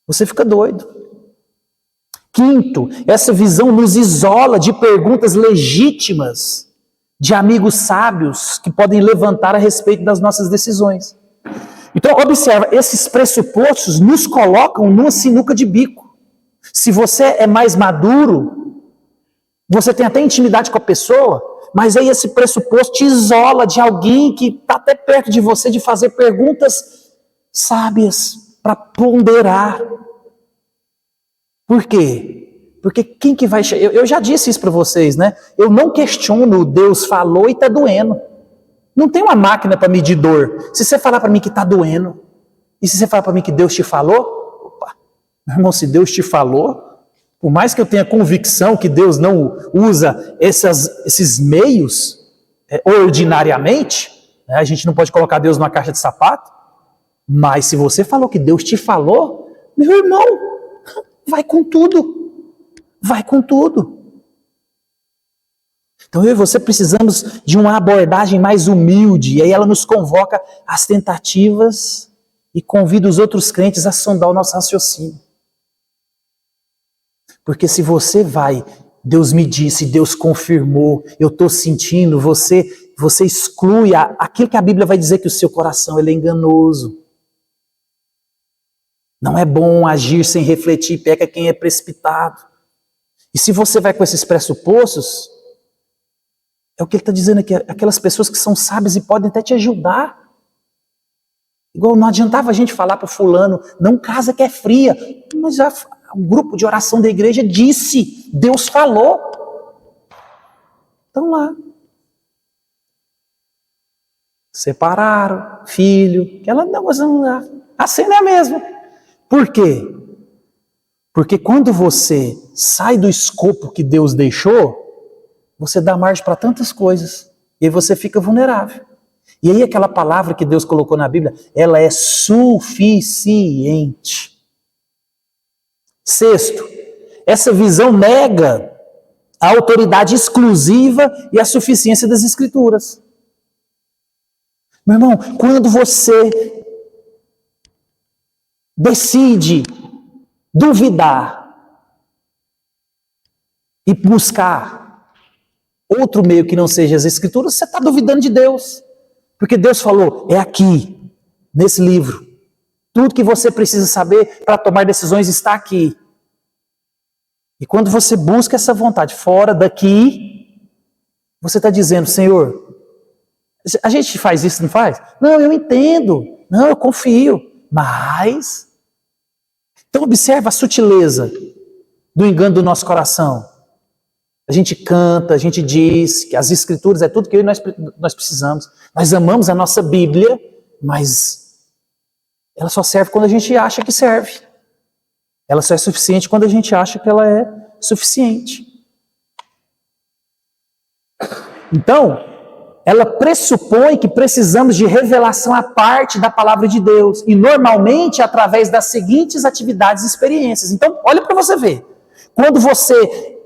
Você fica doido. Quinto, essa visão nos isola de perguntas legítimas de amigos sábios que podem levantar a respeito das nossas decisões. Então, observa, esses pressupostos nos colocam numa sinuca de bico. Se você é mais maduro, você tem até intimidade com a pessoa, mas aí esse pressuposto te isola de alguém que está até perto de você de fazer perguntas sábias para ponderar. Por quê? Porque quem que vai... Eu já disse isso para vocês, né? Eu não questiono, Deus falou e está doendo. Não tem uma máquina para medir dor. Se você falar para mim que está doendo, e se você falar para mim que Deus te falou, opa, meu irmão, se Deus te falou, por mais que eu tenha convicção que Deus não usa esses meios ordinariamente, né? A gente não pode colocar Deus numa caixa de sapato, mas se você falou que Deus te falou, meu irmão, vai com tudo. Vai com tudo. Então eu e você precisamos de uma abordagem mais humilde, e aí ela nos convoca às tentativas e convida os outros crentes a sondar o nosso raciocínio. Porque se você vai, Deus me disse, Deus confirmou, eu estou sentindo, você exclui aquilo que a Bíblia vai dizer que o seu coração ele é enganoso. Não é bom agir sem refletir, peca quem é precipitado. E se você vai com esses pressupostos, é o que ele está dizendo aqui, aquelas pessoas que são sábias e podem até te ajudar. Igual não adiantava a gente falar para fulano, não casa que é fria. Mas o grupo de oração da igreja disse, Deus falou. Então lá. Separaram, filho, aquela negócio, a cena é a mesma. Por quê? Porque quando você sai do escopo que Deus deixou, você dá margem para tantas coisas. E aí você fica vulnerável. E aí aquela palavra que Deus colocou na Bíblia, ela é suficiente. Sexto, essa visão nega a autoridade exclusiva e a suficiência das Escrituras. Meu irmão, quando você decide duvidar e buscar outro meio que não seja as Escrituras, você está duvidando de Deus. Porque Deus falou, é aqui, nesse livro. Tudo que você precisa saber para tomar decisões está aqui. E quando você busca essa vontade fora daqui, você está dizendo, Senhor, a gente faz isso, não faz? Não, eu entendo. Não, eu confio. Mas... Então observa a sutileza do engano do nosso coração. A gente canta, a gente diz que as Escrituras é tudo que eu e nós precisamos. Nós amamos a nossa Bíblia, mas ela só serve quando a gente acha que serve. Ela só é suficiente quando a gente acha que ela é suficiente. Então, ela pressupõe que precisamos de revelação à parte da palavra de Deus. E normalmente através das seguintes atividades e experiências. Então, olha para você ver. Quando você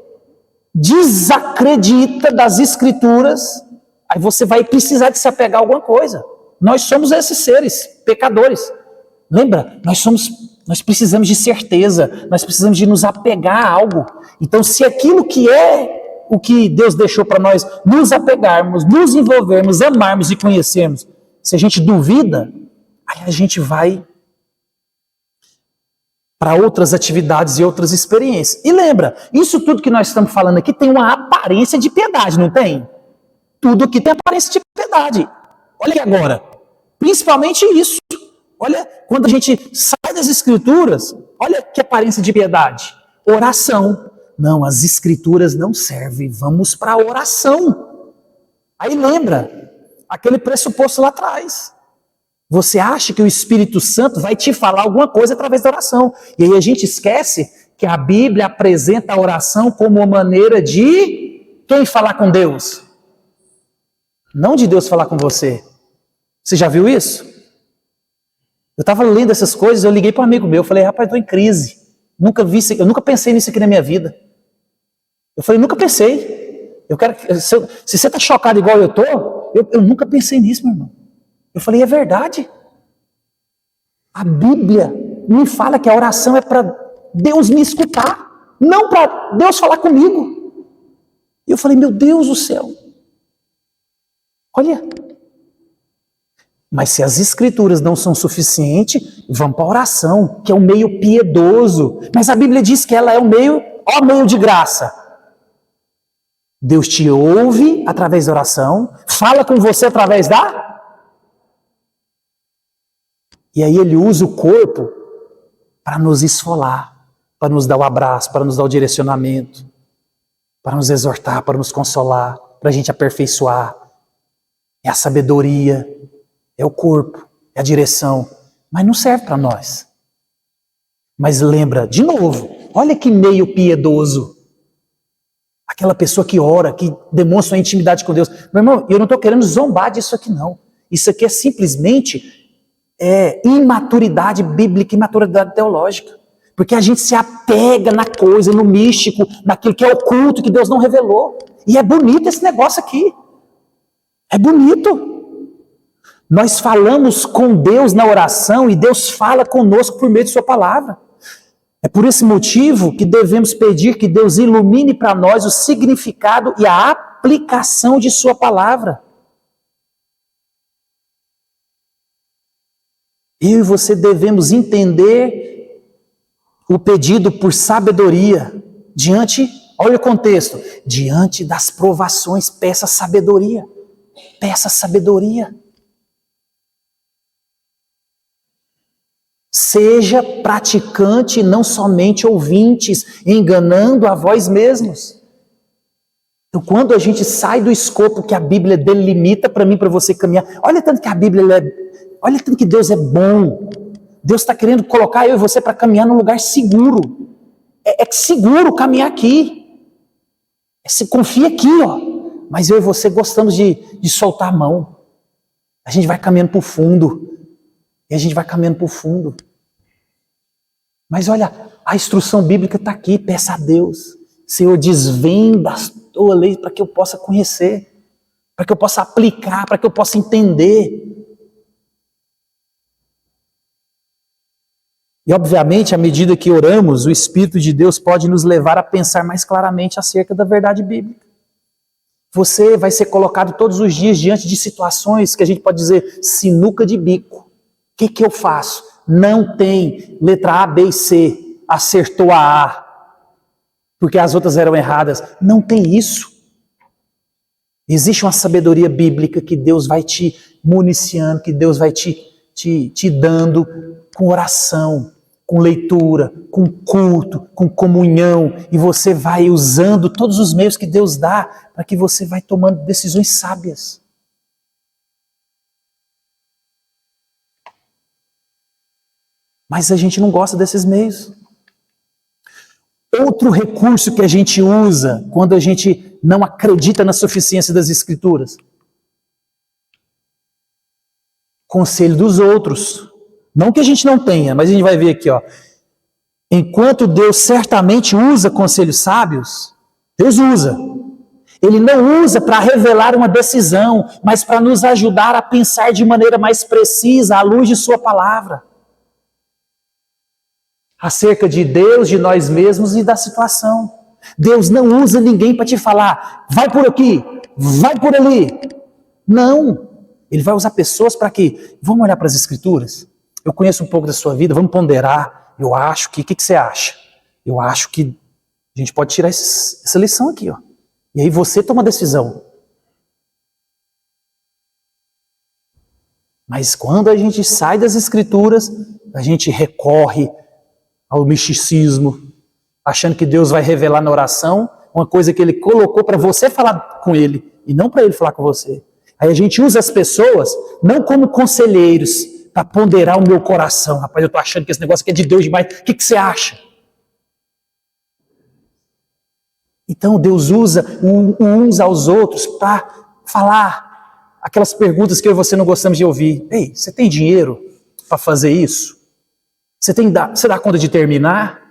desacredita das Escrituras, aí você vai precisar de se apegar a alguma coisa. Nós somos esses seres pecadores. Lembra? Nós precisamos de certeza. Nós precisamos de nos apegar a algo. Então, se aquilo que é o que Deus deixou para nós nos apegarmos, nos envolvermos, amarmos e conhecermos, se a gente duvida, aí a gente vai para outras atividades e outras experiências. E lembra, isso tudo que nós estamos falando aqui tem uma aparência de piedade, não tem? Tudo aqui tem aparência de piedade. Olha aqui agora, principalmente isso. Olha, quando a gente sai das Escrituras, olha que aparência de piedade. Oração. Não, as Escrituras não servem, vamos para a oração. Aí lembra, aquele pressuposto lá atrás. Você acha que o Espírito Santo vai te falar alguma coisa através da oração. E aí a gente esquece que a Bíblia apresenta a oração como uma maneira de quem falar com Deus? Não de Deus falar com você. Você já viu isso? Eu estava lendo essas coisas, eu liguei para um amigo meu, eu falei, rapaz, estou em crise. Nunca vi isso, eu nunca pensei nisso aqui na minha vida. Eu falei, nunca pensei. Eu quero, se você está chocado igual eu estou, eu nunca pensei nisso, meu irmão. Eu falei, é verdade. A Bíblia me fala que a oração é para Deus me escutar, não para Deus falar comigo. E eu falei, meu Deus do céu. Olha. Mas se as Escrituras não são suficientes, vamos para a oração, que é um meio piedoso. Mas a Bíblia diz que ela é um meio de graça. Deus te ouve através da oração, fala com você através da... E aí ele usa o corpo para nos esfolar, para nos dar o abraço, para nos dar o direcionamento, para nos exortar, para nos consolar, para a gente aperfeiçoar. É a sabedoria, é o corpo, é a direção, mas não serve para nós. Mas lembra, de novo, olha que meio piedoso. Aquela pessoa que ora, que demonstra uma intimidade com Deus. Meu irmão, eu não estou querendo zombar disso aqui não. Isso aqui é simplesmente imaturidade bíblica, imaturidade teológica. Porque a gente se apega na coisa, no místico, naquilo que é oculto, que Deus não revelou. E é bonito esse negócio aqui. É bonito. Nós falamos com Deus na oração e Deus fala conosco por meio de sua palavra. É por esse motivo que devemos pedir que Deus ilumine para nós o significado e a aplicação de sua palavra. Eu e você devemos entender o pedido por sabedoria diante, olha o contexto, diante das provações, peça sabedoria. Peça sabedoria. Seja praticante, não somente ouvintes, enganando a vós mesmos. Então, quando a gente sai do escopo que a Bíblia delimita para mim, para você caminhar, olha tanto que a Bíblia olha tanto que Deus é bom. Deus está querendo colocar eu e você para caminhar num lugar seguro. É seguro caminhar aqui. Se confia aqui, ó. Mas eu e você gostamos de soltar a mão. A gente vai caminhando para o fundo. E a gente vai caminhando para o fundo. Mas olha, a instrução bíblica está aqui. Peça a Deus. Senhor, desvenda a tua lei para que eu possa conhecer. Para que eu possa aplicar, para que eu possa entender. E obviamente, à medida que oramos, o Espírito de Deus pode nos levar a pensar mais claramente acerca da verdade bíblica. Você vai ser colocado todos os dias diante de situações que a gente pode dizer sinuca de bico. O que eu faço? Não tem letra A, B e C. Acertou a A, porque as outras eram erradas. Não tem isso. Existe uma sabedoria bíblica que Deus vai te municiando, que Deus vai te dando com oração, com leitura, com culto, com comunhão, e você vai usando todos os meios que Deus dá para que você vai tomando decisões sábias. Mas a gente não gosta desses meios. Outro recurso que a gente usa quando a gente não acredita na suficiência das Escrituras: conselho dos outros. Não que a gente não tenha, mas a gente vai ver aqui, ó. Enquanto Deus certamente usa conselhos sábios, Deus usa. Ele não usa para revelar uma decisão, mas para nos ajudar a pensar de maneira mais precisa, à luz de sua palavra. Acerca de Deus, de nós mesmos e da situação. Deus não usa ninguém para te falar, vai por aqui, vai por ali. Não. Ele vai usar pessoas para que, vamos olhar para as Escrituras? Eu conheço um pouco da sua vida, vamos ponderar. eu acho que... O que você acha? Eu acho que a gente pode tirar essa lição aqui, ó. E aí você toma a decisão. Mas quando a gente sai das Escrituras, a gente recorre ao misticismo, achando que Deus vai revelar na oração uma coisa que Ele colocou para você falar com Ele, e não para Ele falar com você. Aí a gente usa as pessoas não como conselheiros para ponderar o meu coração. Rapaz, eu estou achando que esse negócio aqui é de Deus demais. O que você acha? Então Deus usa uns aos outros para falar aquelas perguntas que eu e você não gostamos de ouvir. Ei, você tem dinheiro para fazer isso? Você dá conta de terminar?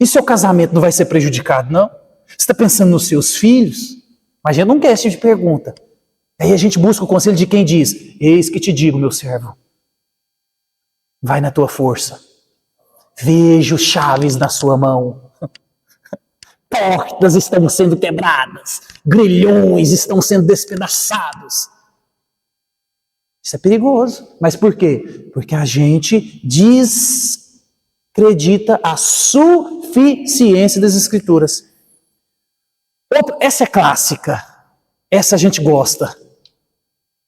E seu casamento não vai ser prejudicado, não? Você está pensando nos seus filhos? Mas a gente não quer esse tipo de pergunta. Aí a gente busca o conselho de quem diz: eis que te digo, meu servo, vai na tua força. Vejo chaves na sua mão. Portas estão sendo quebradas. Grilhões estão sendo despedaçados. Isso é perigoso. Mas por quê? Porque a gente desacredita a suficiência das Escrituras. Essa é clássica. Essa a gente gosta.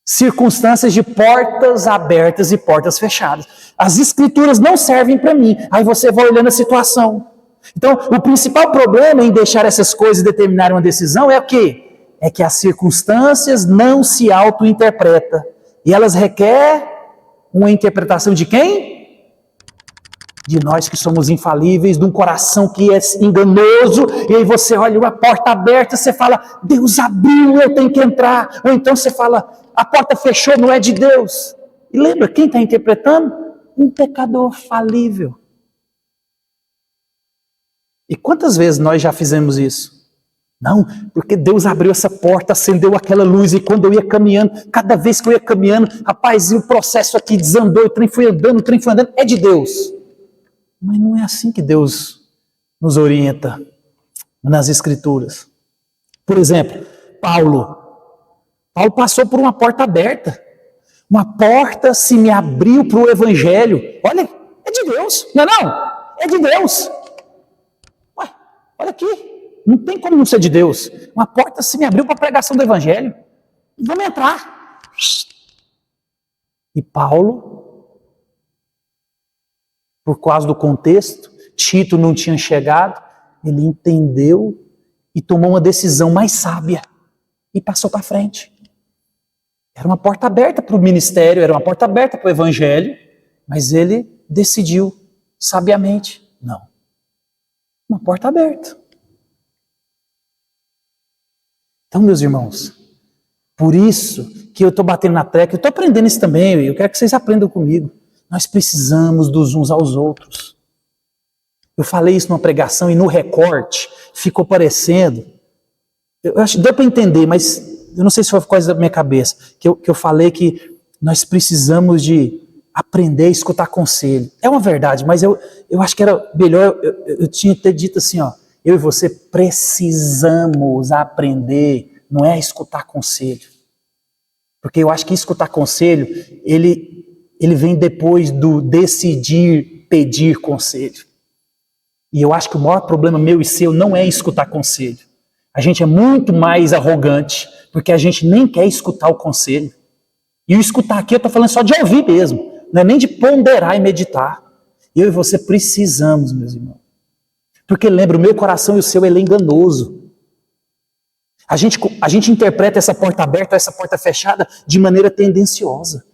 Circunstâncias de portas abertas e portas fechadas. As Escrituras não servem para mim. Aí você vai olhando a situação. Então, o principal problema em deixar essas coisas determinarem uma decisão é o quê? É que as circunstâncias não se auto-interpretam. E elas requerem uma interpretação de quem? De nós que somos infalíveis, de um coração que é enganoso, e aí você olha uma porta aberta, você fala, Deus abriu, eu tenho que entrar. Ou então você fala, a porta fechou, não é de Deus. E lembra, quem está interpretando? Um pecador falível. E quantas vezes nós já fizemos isso? Não, porque Deus abriu essa porta, acendeu aquela luz, e quando eu ia caminhando, cada vez que eu ia caminhando, rapaz, e o processo aqui desandou, o trem foi andando, é de Deus. Mas não é assim que Deus nos orienta nas Escrituras. Por exemplo, Paulo passou por uma porta aberta. Uma porta se me abriu para o Evangelho. Olha, é de Deus, não é não? É de Deus. Ué, olha aqui. Não tem como não ser de Deus. Uma porta se me abriu para a pregação do Evangelho. Vamos entrar. E Paulo, por causa do contexto, Tito não tinha chegado, ele entendeu e tomou uma decisão mais sábia e passou para frente. Era uma porta aberta para o ministério, era uma porta aberta para o Evangelho, mas ele decidiu sabiamente, não. Uma porta aberta. Então, meus irmãos, por isso que eu estou batendo na tecla, eu estou aprendendo isso também, eu quero que vocês aprendam comigo. Nós precisamos dos uns aos outros. Eu falei isso numa pregação e no recorte ficou parecendo, eu acho que deu para entender, mas eu não sei se foi coisa da minha cabeça, que eu falei que nós precisamos de aprender a escutar conselho. É uma verdade, mas eu acho que era melhor, eu tinha que ter dito assim, ó, eu e você precisamos aprender, não é escutar conselho. Porque eu acho que escutar conselho, ele vem depois do decidir pedir conselho. E eu acho que o maior problema meu e seu não é escutar conselho. A gente é muito mais arrogante, porque a gente nem quer escutar o conselho. E o escutar aqui eu estou falando só de ouvir mesmo, não é nem de ponderar e meditar. Eu e você precisamos, meus irmãos. Porque lembra, o meu coração e o seu, ele é enganoso. A gente interpreta essa porta aberta, essa porta fechada, de maneira tendenciosa.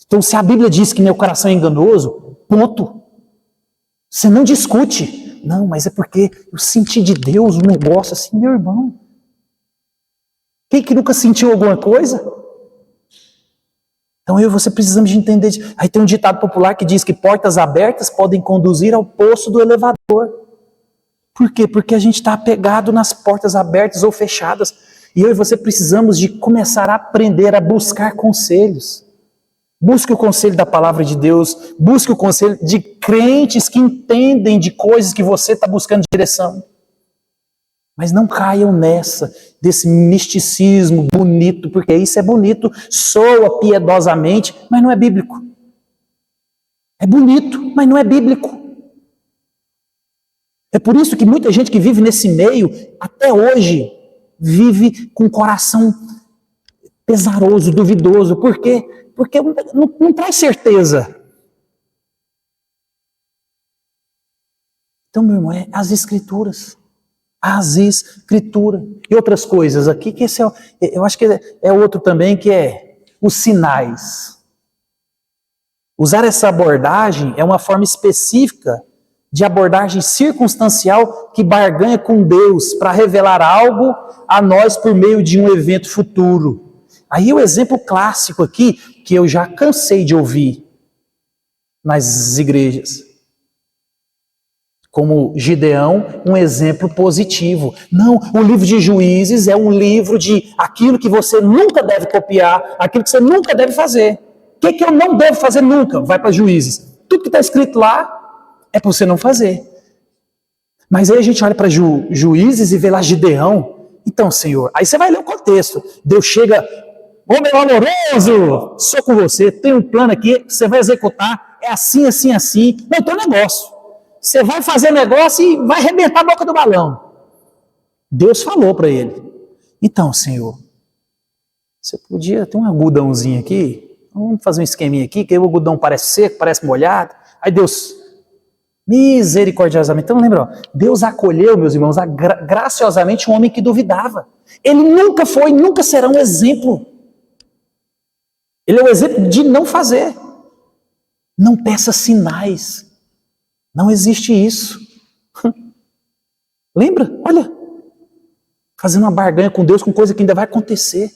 Então, se a Bíblia diz que meu coração é enganoso, ponto. Você não discute. Não, mas é porque eu senti de Deus um negócio assim, meu irmão. Quem que nunca sentiu alguma coisa? Então eu e você precisamos de entender. Aí tem um ditado popular que diz que portas abertas podem conduzir ao poço do elevador. Por quê? Porque a gente está apegado nas portas abertas ou fechadas. E eu e você precisamos de começar a aprender a buscar conselhos. Busque o conselho da palavra de Deus. Busque o conselho de crentes que entendem de coisas que você está buscando direção. Mas não caiam nessa, desse misticismo bonito, porque isso é bonito, soa piedosamente, mas não é bíblico. É bonito, mas não é bíblico. É por isso que muita gente que vive nesse meio, até hoje, vive com o coração pesaroso, duvidoso. Por quê? Porque não traz certeza. Então, meu irmão, é as Escrituras. As Escrituras. E outras coisas aqui, que esse eu acho que é outro também, que é os sinais. Usar essa abordagem é uma forma específica de abordagem circunstancial que barganha com Deus para revelar algo a nós por meio de um evento futuro. Aí o exemplo clássico aqui, que eu já cansei de ouvir nas igrejas, como Gideão, um exemplo positivo. Não, o livro de Juízes é um livro de aquilo que você nunca deve copiar, aquilo que você nunca deve fazer. O que eu não devo fazer nunca? Vai para Juízes. Tudo que está escrito lá é para você não fazer. Mas aí a gente olha para Juízes e vê lá Gideão. Então, Senhor, aí você vai ler o contexto. Deus chega, ô meu amoroso, sou com você, tem um plano aqui, você vai executar, é assim, assim, assim. Não tem um negócio. Você vai fazer negócio e vai arrebentar a boca do balão. Deus falou para ele. Então, Senhor, você podia ter um algodãozinho aqui? Vamos fazer um esqueminha aqui, que aí o algodão parece seco, parece molhado. Aí Deus, misericordiosamente, então lembra, ó, Deus acolheu, meus irmãos, graciosamente um homem que duvidava. Ele nunca foi, nunca será um exemplo. Ele é o exemplo de não fazer. Não peça sinais. Não existe isso. Lembra? Olha, fazendo uma barganha com Deus com coisa que ainda vai acontecer.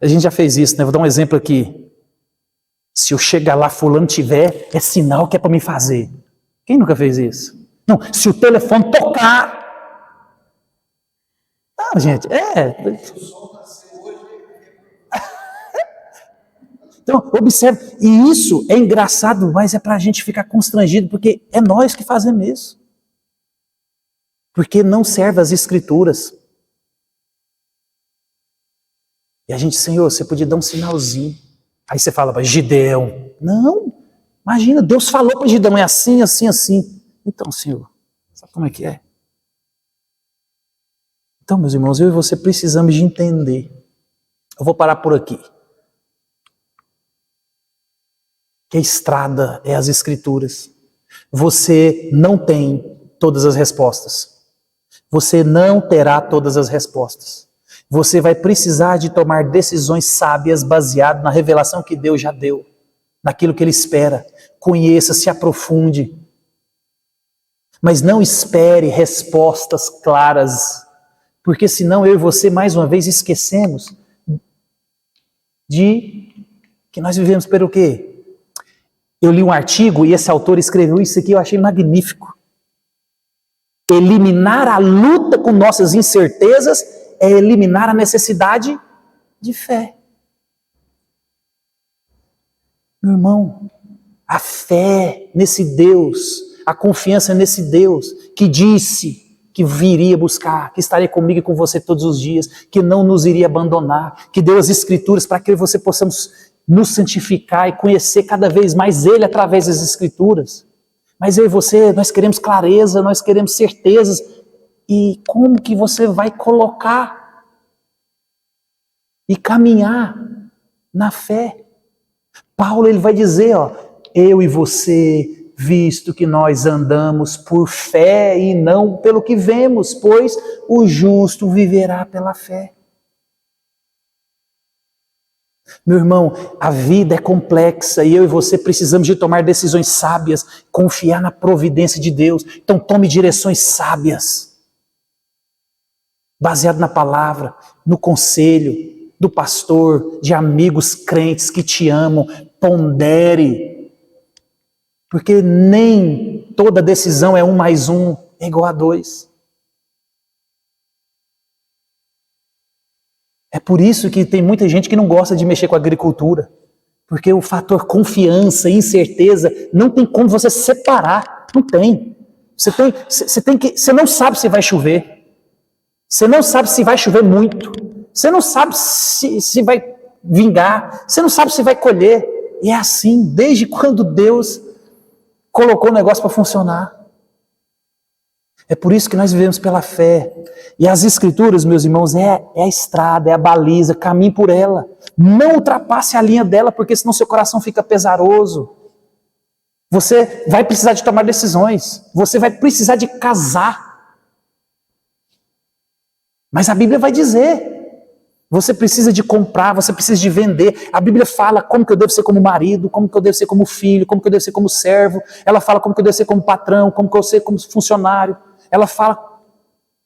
A gente já fez isso, né? Vou dar um exemplo aqui. Se eu chegar lá, fulano tiver, é sinal que é para me fazer. Quem nunca fez isso? Não, se o telefone tocar... Não, gente, Então, observe, e isso é engraçado, mas é para a gente ficar constrangido, porque é nós que fazemos isso. Porque não serve as Escrituras. E a gente, Senhor, você podia dar um sinalzinho. Aí você fala para Gideão. Não, imagina, Deus falou para Gideão, é assim, assim, assim. Então, Senhor, sabe como é que é? Então, meus irmãos, eu e você precisamos de entender. Eu vou parar por aqui. Que a estrada é as Escrituras. Você não tem todas as respostas. Você não terá todas as respostas. Você vai precisar de tomar decisões sábias baseadas na revelação que Deus já deu, naquilo que Ele espera. Conheça, se aprofunde. Mas não espere respostas claras, porque senão eu e você mais uma vez esquecemos de que nós vivemos pelo quê? Eu li um artigo e esse autor escreveu isso aqui, eu achei magnífico. Eliminar a luta com nossas incertezas é eliminar a necessidade de fé. Meu irmão, a fé nesse Deus, a confiança nesse Deus que disse que viria buscar, que estaria comigo e com você todos os dias, que não nos iria abandonar, que deu as Escrituras para que eu e você possamos nos santificar e conhecer cada vez mais Ele através das Escrituras. Mas eu e você, nós queremos clareza, nós queremos certezas. E como que você vai colocar e caminhar na fé? Paulo ele vai dizer, ó, eu e você, visto que nós andamos por fé e não pelo que vemos, pois o justo viverá pela fé. Meu irmão, a vida é complexa e eu e você precisamos de tomar decisões sábias, confiar na providência de Deus. Então tome direções sábias, baseado na palavra, no conselho do pastor, de amigos crentes que te amam. Pondere, porque nem toda decisão é 1 mais 1 é igual a 2. É por isso que tem muita gente que não gosta de mexer com a agricultura. Porque o fator confiança, incerteza, não tem como você separar. Não tem. Você não sabe se vai chover. Você não sabe se vai chover muito. Você não sabe se vai vingar, você não sabe se vai colher. E é assim, desde quando Deus colocou o negócio para funcionar. É por isso que nós vivemos pela fé. E as Escrituras, meus irmãos, é a estrada, é a baliza, caminhe por ela. Não ultrapasse a linha dela, porque senão seu coração fica pesaroso. Você vai precisar de tomar decisões. Você vai precisar de casar. Mas a Bíblia vai dizer, você precisa de comprar, você precisa de vender. A Bíblia fala como que eu devo ser como marido, como que eu devo ser como filho, como que eu devo ser como servo. Ela fala como que eu devo ser como patrão, como que eu devo ser como funcionário. Ela fala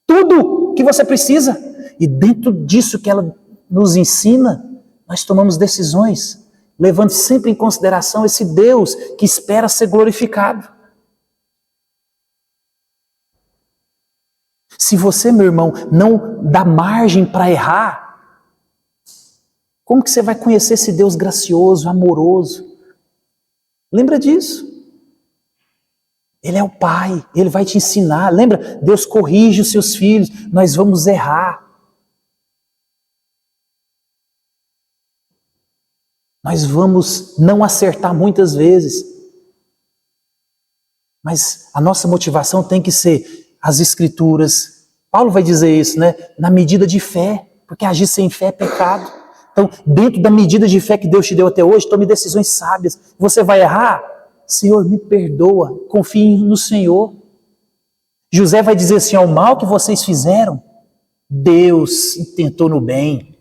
tudo que você precisa. E dentro disso que ela nos ensina, nós tomamos decisões, levando sempre em consideração esse Deus que espera ser glorificado. Se você, meu irmão, não dá margem para errar, como que você vai conhecer esse Deus gracioso, amoroso? Lembra disso. Ele é o Pai, Ele vai te ensinar. Lembra? Deus corrige os seus filhos, nós vamos errar. Nós vamos não acertar muitas vezes. Mas a nossa motivação tem que ser as Escrituras. Paulo vai dizer isso, né? Na medida de fé, porque agir sem fé é pecado. Então, dentro da medida de fé que Deus te deu até hoje, tome decisões sábias. Você vai errar? Senhor, me perdoa, confie no Senhor. José vai dizer assim, ao mal que vocês fizeram, Deus intentou no bem.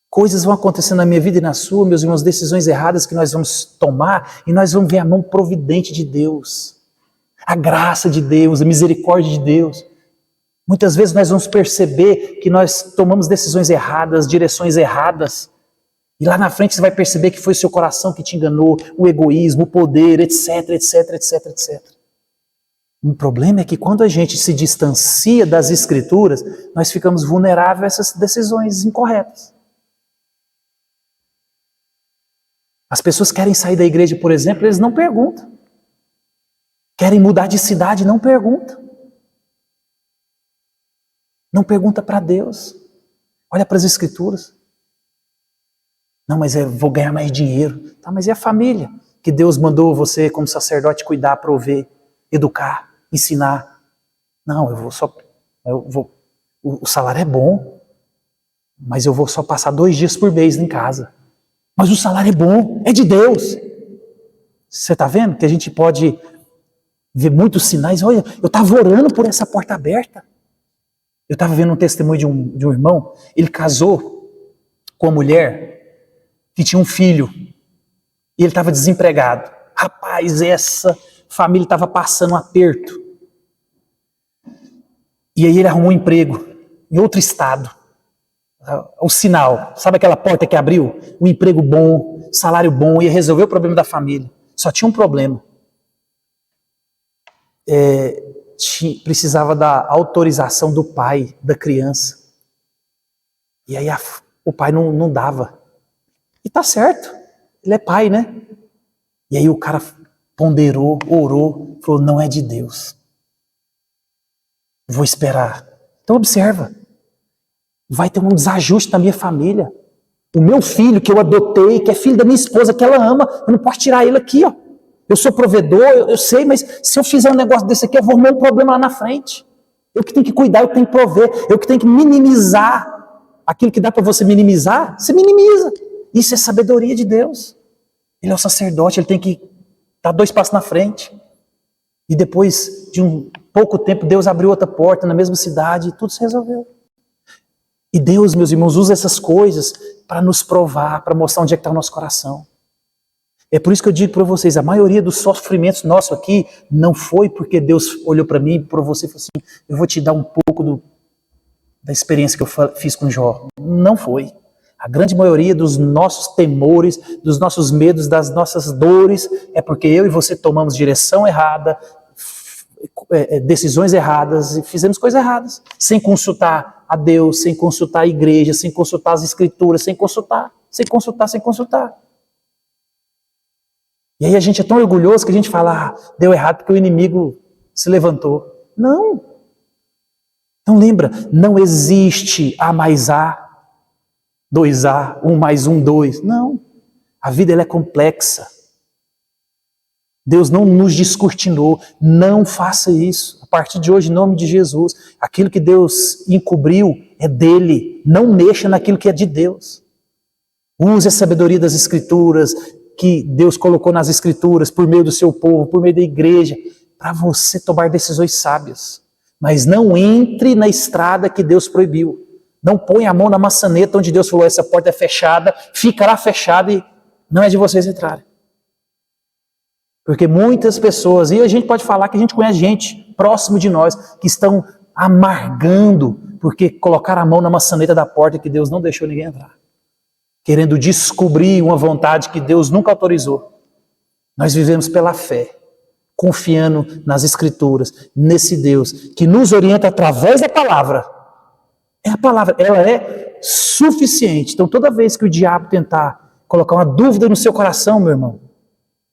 Coisas vão acontecer na minha vida e na sua, meus irmãos, decisões erradas que nós vamos tomar e nós vamos ver a mão providente de Deus, a graça de Deus, a misericórdia de Deus. Muitas vezes nós vamos perceber que nós tomamos decisões erradas, direções erradas, e lá na frente você vai perceber que foi o seu coração que te enganou, o egoísmo, o poder, etc, etc, etc, etc. O problema é que quando a gente se distancia das Escrituras, nós ficamos vulneráveis a essas decisões incorretas. As pessoas querem sair da igreja, por exemplo, eles não perguntam. Querem mudar de cidade, não perguntam. Não pergunta para Deus. Olha para as Escrituras. Não, mas eu vou ganhar mais dinheiro. Tá, mas e a família? Que Deus mandou você como sacerdote cuidar, prover, educar, ensinar. Não, o salário é bom, mas eu vou só passar 2 dias por mês em casa. Mas o salário é bom, é de Deus. Você está vendo que a gente pode ver muitos sinais? Olha, eu estava orando por essa porta aberta. Eu estava vendo um testemunho de um irmão, ele casou com uma mulher que tinha um filho e ele estava desempregado. Rapaz, essa família estava passando um aperto. E aí ele arrumou um emprego em outro estado. O sinal, sabe aquela porta que abriu? Um emprego bom, salário bom, ia resolver o problema da família. Só tinha um problema. Precisava da autorização do pai da criança. E aí o pai não dava. E tá certo, ele é pai, né? E aí o cara ponderou, orou, falou, não é de Deus. Vou esperar. Então observa. Vai ter um desajuste na minha família. O meu filho que eu adotei, que é filho da minha esposa, que ela ama, eu não posso tirar ele aqui, ó. Eu sou provedor, eu sei, mas se eu fizer um negócio desse aqui, eu vou arrumar um problema lá na frente. Eu que tenho que cuidar, eu que tenho que prover, eu que tenho que minimizar. Aquilo que dá para você minimizar, você minimiza. Isso é sabedoria de Deus. Ele é o sacerdote, ele tem que dar 2 passos na frente. E depois de um pouco tempo, Deus abriu outra porta na mesma cidade e tudo se resolveu. E Deus, meus irmãos, usa essas coisas para nos provar, para mostrar onde é que está o nosso coração. É por isso que eu digo para vocês, a maioria dos sofrimentos nossos aqui não foi porque Deus olhou para mim e para você e falou assim, eu vou te dar um pouco da experiência que eu fiz com Jó. Não foi. A grande maioria dos nossos temores, dos nossos medos, das nossas dores, é porque eu e você tomamos direção errada, decisões erradas e fizemos coisas erradas, sem consultar a Deus, sem consultar a igreja, sem consultar as Escrituras, sem consultar. E aí a gente é tão orgulhoso que a gente fala, deu errado porque o inimigo se levantou. Não. Então lembra, não existe A mais A. 2A, 1 mais 1, 2. Não. A vida ela é complexa. Deus não nos descortinou. Não faça isso. A partir de hoje, em nome de Jesus, aquilo que Deus encobriu é dele. Não mexa naquilo que é de Deus. Use a sabedoria das Escrituras, que Deus colocou nas Escrituras, por meio do seu povo, por meio da igreja, para você tomar decisões sábias. Mas não entre na estrada que Deus proibiu. Não põe a mão na maçaneta onde Deus falou, essa porta é fechada, ficará fechada e não é de vocês entrarem. Porque muitas pessoas, e a gente pode falar que a gente conhece gente próximo de nós, que estão amargando, porque colocaram a mão na maçaneta da porta que Deus não deixou ninguém entrar. Querendo descobrir uma vontade que Deus nunca autorizou. Nós vivemos pela fé, confiando nas Escrituras, nesse Deus, que nos orienta através da palavra. É a palavra, ela é suficiente. Então toda vez que o diabo tentar colocar uma dúvida no seu coração, meu irmão,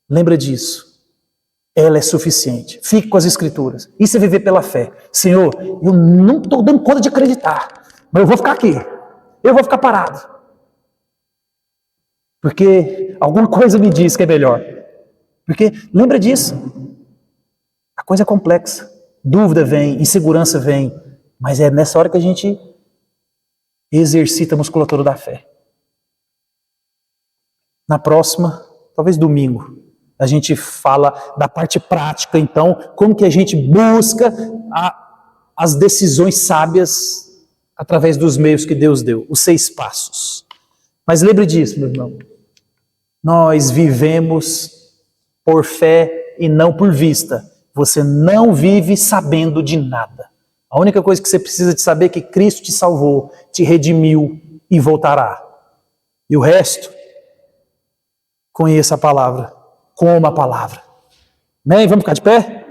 lembra disso. Ela é suficiente. Fique com as Escrituras. Isso é viver pela fé. Senhor, eu não estou dando conta de acreditar, mas eu vou ficar aqui. Eu vou ficar parado. Porque alguma coisa me diz que é melhor. Porque lembra disso. A coisa é complexa. Dúvida vem, insegurança vem. Mas é nessa hora que a gente exercita a musculatura da fé. Na próxima, talvez domingo, a gente fala da parte prática, então, como que a gente busca as decisões sábias através dos meios que Deus deu, os 6 passos. Mas lembre disso, meu irmão, nós vivemos por fé e não por vista. Você não vive sabendo de nada. A única coisa que você precisa de saber é que Cristo te salvou, te redimiu e voltará. E o resto, conheça a palavra. Coma a palavra. Amém? Vamos ficar de pé?